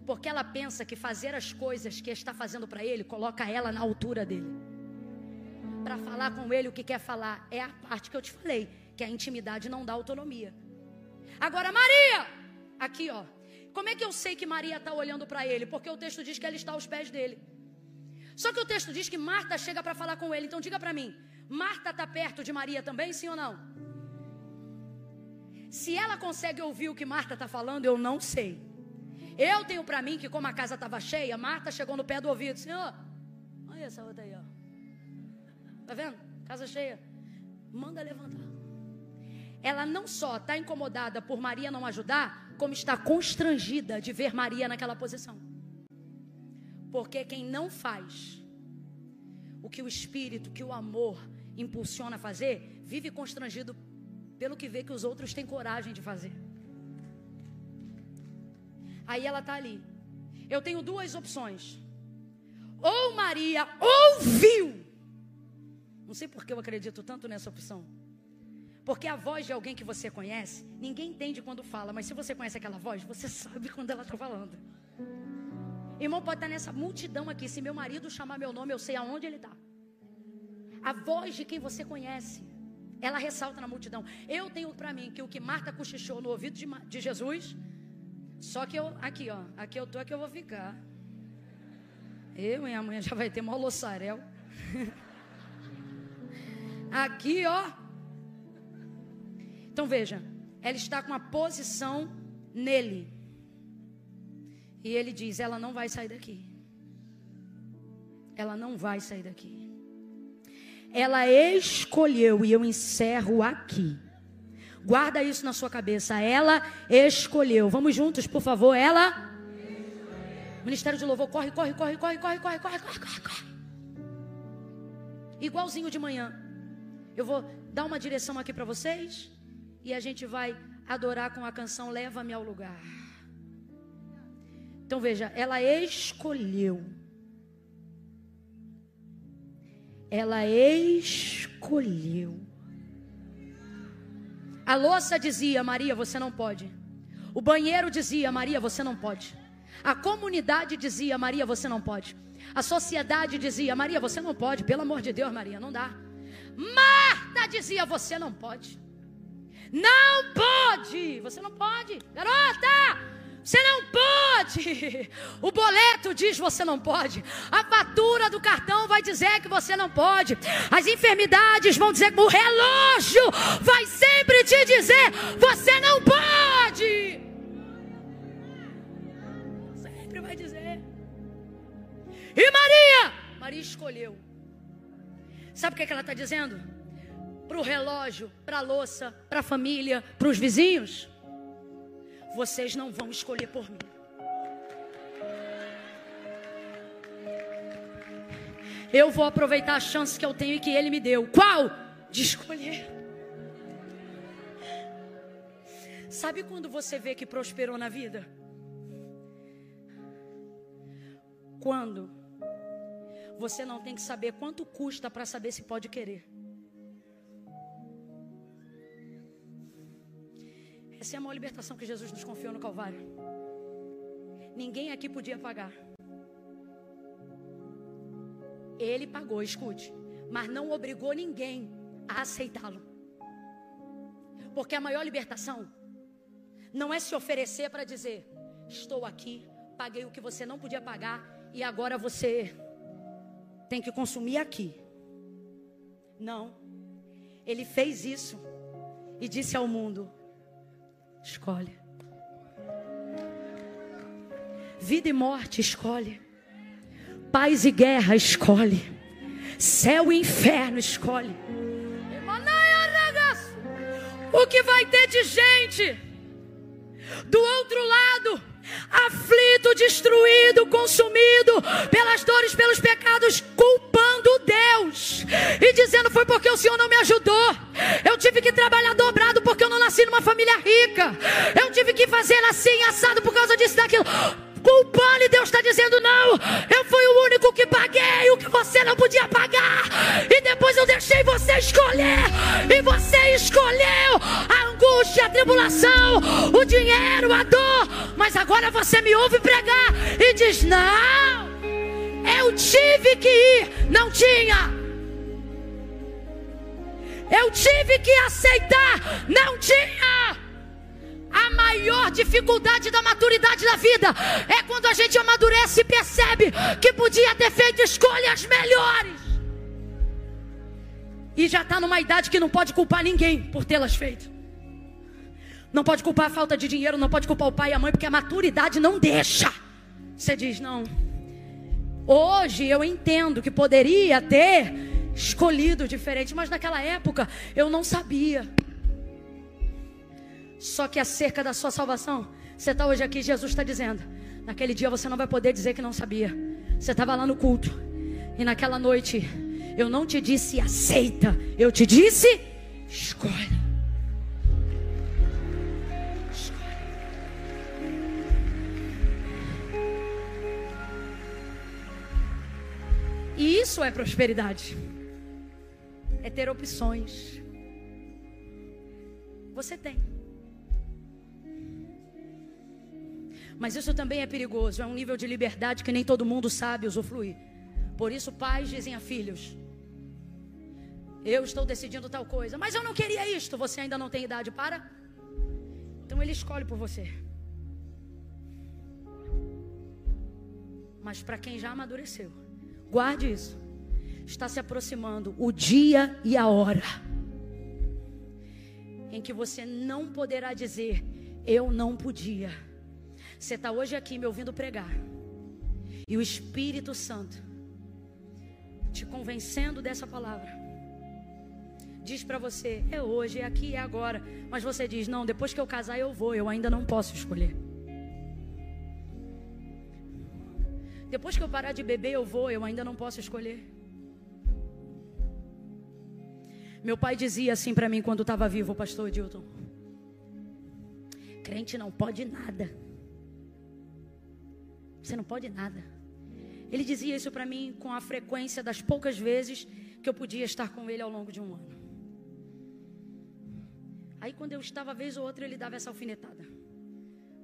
Porque ela pensa que fazer as coisas que está fazendo para ele, coloca ela na altura dele. Para falar com ele o que quer falar. É a parte que eu te falei, que a intimidade não dá autonomia. Agora Maria, aqui ó, como é que eu sei que Maria está olhando para ele? Porque o texto diz que ela está aos pés dele. Só que o texto diz que Marta chega para falar com ele. Então diga para mim, Marta está perto de Maria também, sim ou não? Se ela consegue ouvir o que Marta está falando, eu não sei. Eu tenho para mim que como a casa estava cheia, Marta chegou no pé do ouvido. Senhor, olha essa outra aí, ó. Tá vendo? Casa cheia. Manda levantar. Ela não só está incomodada por Maria não ajudar, como está constrangida de ver Maria naquela posição. Porque quem não faz o que o Espírito, que o amor impulsiona a fazer, vive constrangido pelo que vê que os outros têm coragem de fazer. Aí ela está ali. Eu tenho duas opções. Ou Maria ouviu. Não sei por que eu acredito tanto nessa opção. Porque a voz de alguém que você conhece, ninguém entende quando fala. Mas se você conhece aquela voz, você sabe quando ela está falando. Irmão, pode estar nessa multidão aqui. Se meu marido chamar meu nome, eu sei aonde ele está. A voz de quem você conhece, ela ressalta na multidão. Eu tenho para mim que o que Marta cochichou no ouvido de Jesus, só que eu, aqui ó, aqui eu tô, aqui eu vou ficar. Eu e amanhã já vai ter mó loçarel. Aqui ó. Então veja, ela está com a posição nele. E ele diz, ela não vai sair daqui. Ela não vai sair daqui. Ela escolheu, e eu encerro aqui. Guarda isso na sua cabeça. Ela escolheu. Vamos juntos, por favor. Ela escolheu. Ministério de Louvor, corre. Igualzinho de manhã. Eu vou dar uma direção aqui para vocês. E a gente vai adorar com a canção Leva-me ao lugar. Então veja, ela escolheu. Ela escolheu. A louça dizia, Maria, você não pode. O banheiro dizia, Maria, você não pode. A comunidade dizia, Maria, você não pode. A sociedade dizia, Maria, você não pode. Pelo amor de Deus, Maria, não dá. Marta dizia, você não pode. Não pode. Você não pode. Garota, você não pode. O boleto diz você não pode. A fatura do cartão vai dizer que você não pode. As enfermidades vão dizer que o relógio vai sempre te dizer você não pode. Sempre vai dizer. E Maria escolheu. Sabe o que ela está dizendo? Para o relógio, para a louça, para a família, para os vizinhos. Vocês não vão escolher por mim. Eu vou aproveitar a chance que eu tenho e que Ele me deu. Qual? De escolher. Sabe quando você vê que prosperou na vida? Quando você não tem que saber quanto custa para saber se pode querer. Essa é a maior libertação que Jesus nos confiou no Calvário. Ninguém aqui podia pagar. Ele pagou, escute. Mas não obrigou ninguém a aceitá-lo. Porque a maior libertação não é se oferecer para dizer, estou aqui, paguei o que você não podia pagar e agora você tem que consumir aqui. Não. Ele fez isso e disse ao mundo, escolhe. Vida e morte, escolhe. Paz e guerra, escolhe. Céu e inferno, escolhe. O que vai ter de gente do outro lado, aflito, destruído, consumido pelas dores, pelos pecados, culpando Deus e dizendo, foi porque o Senhor não me ajudou, eu tive que trabalhar dobrado porque eu não nasci numa família rica, eu tive que fazer assim, assado por causa disso, daquilo, culpando, e Deus está dizendo, não, eu fui o único que paguei o que você não podia pagar, e depois eu deixei sem você escolher. E você escolheu a angústia, a tribulação, o dinheiro, a dor. Mas agora você me ouve pregar e diz: não, eu tive que ir. Não tinha. Eu tive que aceitar. Não tinha. A maior dificuldade da maturidade da vida é quando a gente amadurece e percebe que podia ter feito escolhas melhores. E já está numa idade que não pode culpar ninguém por tê-las feito. Não pode culpar a falta de dinheiro, não pode culpar o pai e a mãe, porque a maturidade não deixa. Você diz: não, hoje eu entendo que poderia ter escolhido diferente, mas naquela época eu não sabia. Só que acerca da sua salvação, você está hoje aqui, Jesus está dizendo: naquele dia você não vai poder dizer que não sabia. Você estava lá no culto, e naquela noite eu não te disse aceita, eu te disse escolhe. E isso é prosperidade. É ter opções. Você tem. Mas isso também é perigoso. É um nível de liberdade que nem todo mundo sabe usufruir. Por isso pais dizem a filhos: eu estou decidindo tal coisa, mas eu não queria isto. Você ainda não tem idade para? Então ele escolhe por você. Mas para quem já amadureceu, guarde isso. Está se aproximando o dia e a hora em que você não poderá dizer eu não podia. Você está hoje aqui me ouvindo pregar, e o Espírito Santo te convencendo dessa palavra diz para você: é hoje, é aqui, é agora. Mas você diz: não, depois que eu casar eu vou, eu ainda não posso escolher. Depois que eu parar de beber eu vou, eu ainda não posso escolher. Meu pai dizia assim para mim quando estava vivo, o pastor Edilton: crente não pode nada. Você não pode nada. Ele dizia isso para mim com a frequência das poucas vezes que eu podia estar com ele ao longo de um ano. Aí quando eu estava vez ou outra, ele dava essa alfinetada: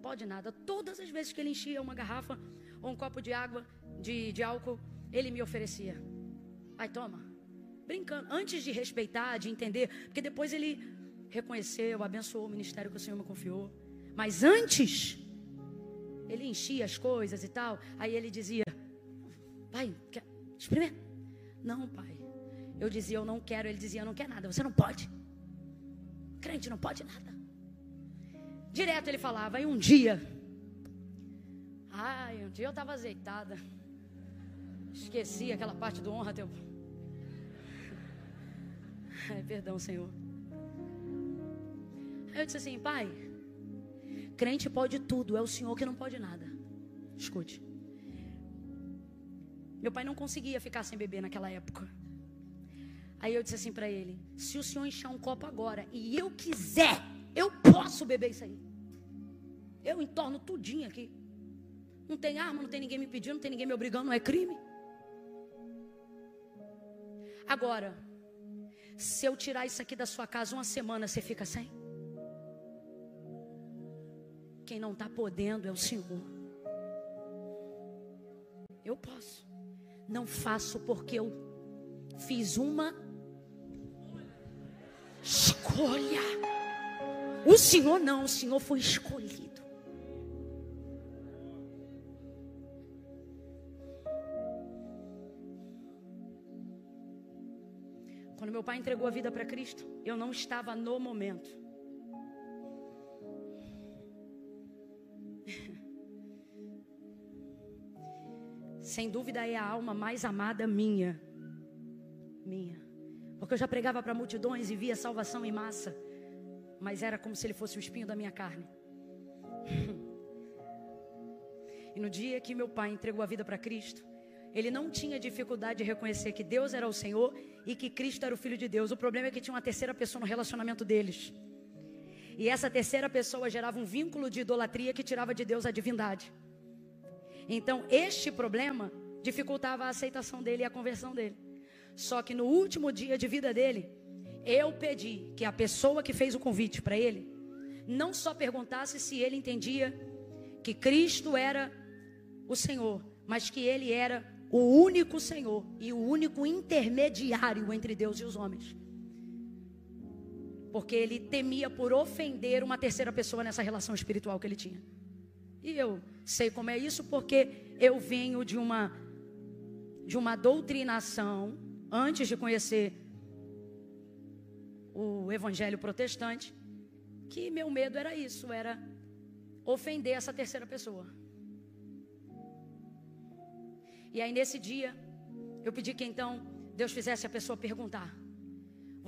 pode nada. Todas as vezes que ele enchia uma garrafa ou um copo de água, de álcool, ele me oferecia: vai, toma. Brincando, antes de respeitar, de entender, porque depois ele reconheceu, abençoou o ministério que o Senhor me confiou. Mas antes, ele enchia as coisas e tal. Aí ele dizia: pai, experimenta. Não, pai. Eu dizia: eu não quero. Ele dizia: eu não quero nada. Você não pode. Crente não pode nada. Direto ele falava. E um dia eu estava azeitada. Esqueci aquela parte do honra teu. Ai, perdão, Senhor. Aí eu disse assim: pai, crente pode tudo, é o Senhor que não pode nada. Escute. Meu pai não conseguia ficar sem beber naquela época. Aí eu disse assim para ele: se o Senhor encher um copo agora e eu quiser, eu posso beber isso aí. Eu entorno tudinho aqui. Não tem arma, não tem ninguém me pedindo, não tem ninguém me obrigando, não é crime. Agora, se eu tirar isso aqui da sua casa uma semana, você fica sem? Quem não está podendo é o Senhor. Eu posso. Não faço porque eu fiz uma escolha. O Senhor não, o Senhor foi escolhido. Quando meu pai entregou a vida para Cristo, eu não estava no momento. Sem dúvida é a alma mais amada minha. Porque eu já pregava para multidões e via salvação em massa, mas era como se ele fosse o espinho da minha carne. E no dia que meu pai entregou a vida para Cristo, ele não tinha dificuldade de reconhecer que Deus era o Senhor e que Cristo era o Filho de Deus. O problema é que tinha uma terceira pessoa no relacionamento deles. E essa terceira pessoa gerava um vínculo de idolatria que tirava de Deus a divindade. Então este problema dificultava a aceitação dele e a conversão dele. Só que no último dia de vida dele, eu pedi que a pessoa que fez o convite para ele não só perguntasse se ele entendia que Cristo era o Senhor, mas que ele era o único Senhor e o único intermediário entre Deus e os homens. Porque ele temia por ofender uma terceira pessoa nessa relação espiritual que ele tinha. E eu sei como é isso, porque eu venho de uma doutrinação, antes de conhecer o evangelho protestante, que meu medo era isso, era ofender essa terceira pessoa. E aí nesse dia, eu pedi que então Deus fizesse a pessoa perguntar: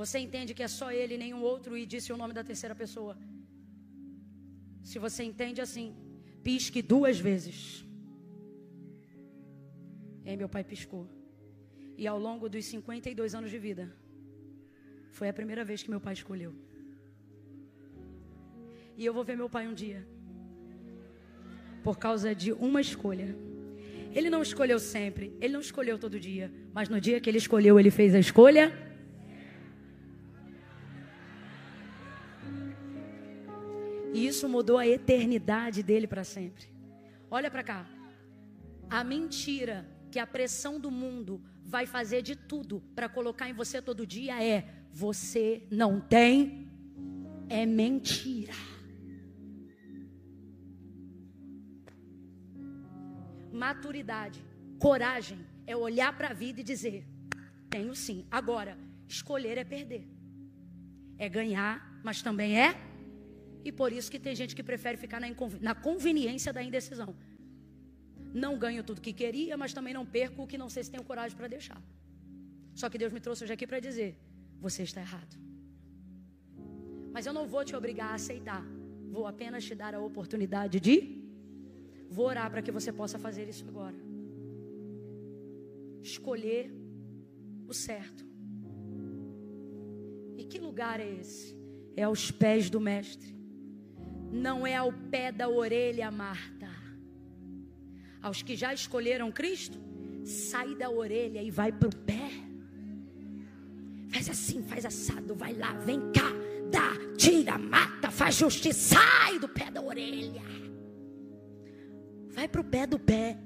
você entende que é só ele e nenhum outro? E disse o nome da terceira pessoa. Se você entende assim, pisque 2 vezes. E aí meu pai piscou. E ao longo dos 52 anos de vida, foi a primeira vez que meu pai escolheu. E eu vou ver meu pai um dia, por causa de uma escolha. Ele não escolheu sempre, ele não escolheu todo dia, mas no dia que ele escolheu, ele fez a escolha. E isso mudou a eternidade dele para sempre. Olha para cá. A mentira que a pressão do mundo vai fazer de tudo para colocar em você todo dia é: você não tem. É mentira. Maturidade, coragem é olhar para a vida e dizer: tenho sim. Agora, escolher é perder. É ganhar, mas também é. E por isso que tem gente que prefere ficar na conveniência da indecisão. Não ganho tudo que queria, mas também não perco o que não sei se tenho coragem para deixar. Só que Deus me trouxe hoje aqui para dizer: você está errado. Mas eu não vou te obrigar a aceitar. Vou apenas te dar a oportunidade de... Vou orar para que você possa fazer isso agora. Escolher o certo. E que lugar é esse? É aos pés do Mestre. Não é ao pé da orelha, Marta. Aos que já escolheram Cristo, sai da orelha e vai para o pé. Faz assim, faz assado, vai lá, vem cá, dá, tira, mata, faz justiça, sai do pé da orelha. Vai para o pé do pé.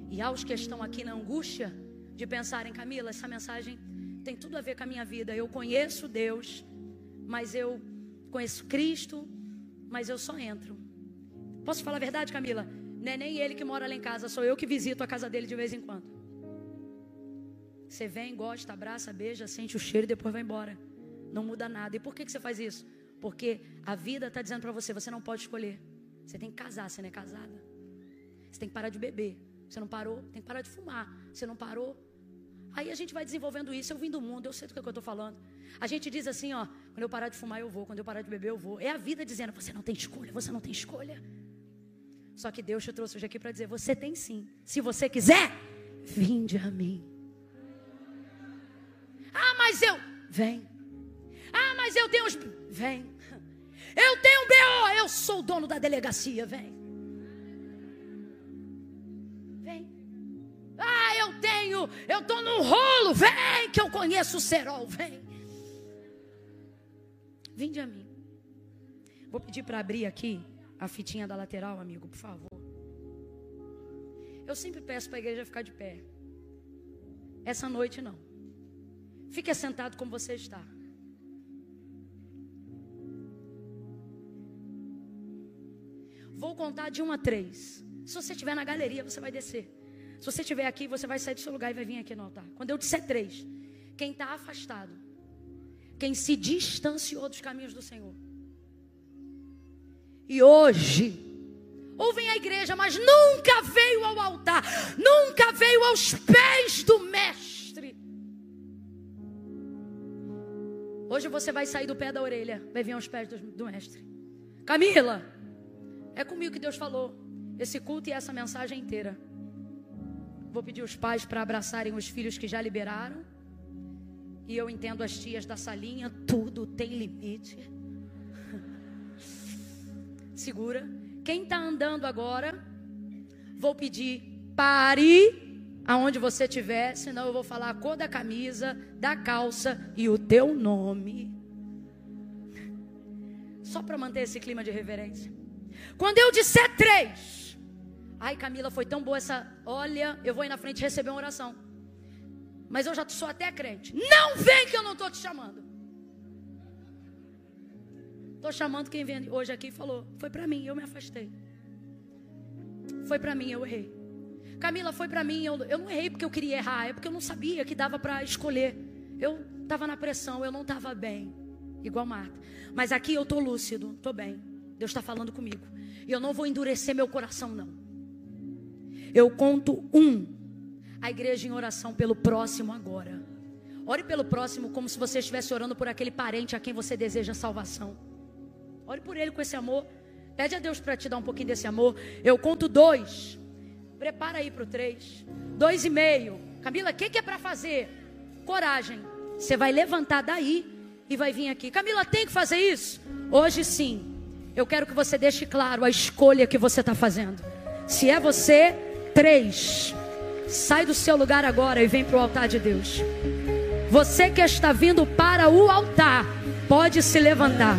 E aos que estão aqui na angústia de pensarem: Camila, essa mensagem tem tudo a ver com a minha vida. Eu conheço Deus, mas eu conheço Cristo, mas eu só entro. Posso falar a verdade, Camila? Não é nem ele que mora lá em casa, sou eu que visito a casa dele de vez em quando. Você vem, gosta, abraça, beija, sente o cheiro e depois vai embora. Não muda nada. E por que você faz isso? Porque a vida está dizendo para você: você não pode escolher. Você tem que casar, você não é casada. Você tem que parar de beber. Você não parou, tem que parar de fumar. Você não parou. Aí a gente vai desenvolvendo isso. Eu vim do mundo, eu sei do que eu estou falando. A gente diz assim, ó: quando eu parar de fumar eu vou, quando eu parar de beber eu vou. É a vida dizendo: você não tem escolha, você não tem escolha. Só que Deus te trouxe hoje aqui para dizer: você tem sim. Se você quiser, vinde a mim. Ah, mas eu... Vem. Ah, mas eu tenho os... Vem. Eu tenho um BO, eu sou o dono da delegacia, vem. Vem. Ah, eu estou num rolo, vem, que eu conheço o cerol, vem. Vinde a mim. Vou pedir para abrir aqui a fitinha da lateral, amigo, por favor. Eu sempre peço para a igreja ficar de pé. Essa noite não. Fique assentado como você está. Vou contar de 1 a 3. Se você estiver na galeria, você vai descer. Se você estiver aqui, você vai sair do seu lugar e vai vir aqui no altar. Quando eu disser 3, quem está afastado, quem se distanciou dos caminhos do Senhor, e hoje ou vem à igreja, mas nunca veio ao altar, nunca veio aos pés do Mestre, hoje você vai sair do pé da orelha, vai vir aos pés do Mestre. Camila, é comigo que Deus falou esse culto e essa mensagem inteira. Vou pedir os pais para abraçarem os filhos que já liberaram. E eu entendo as tias da salinha, tudo tem limite. Segura. Quem está andando agora, vou pedir: pare. aonde você estiver, senão eu vou falar a cor da camisa, da calça e o teu nome. Só para manter esse clima de reverência. Quando eu disser 3, ai Camila, foi tão boa essa, olha, eu vou ir na frente receber uma oração. Mas eu já sou até crente. Não vem que eu não estou te chamando. Estou chamando quem vem hoje aqui e falou, foi para mim, eu me afastei. Foi para mim, eu errei. Camila, foi para mim, eu não errei porque eu queria errar, é porque eu não sabia que dava para escolher. Eu estava na pressão, eu não estava bem, igual Marta. Mas aqui eu estou lúcido, estou bem. Deus está falando comigo. E eu não vou endurecer meu coração, não. Eu conto 1, a igreja em oração pelo próximo agora. Ore pelo próximo como se você estivesse orando por aquele parente a quem você deseja salvação. Ore por ele com esse amor. Pede a Deus para te dar um pouquinho desse amor. Eu conto 2. Prepara aí para o 3. 2,5. Camila, o que é para fazer? Coragem. Você vai levantar daí e vai vir aqui. Camila, tem que fazer isso? Hoje sim. Eu quero que você deixe claro a escolha que você está fazendo. Se é você, 3. Sai do seu lugar agora e vem para o altar de Deus. Você que está vindo para o altar, pode se levantar.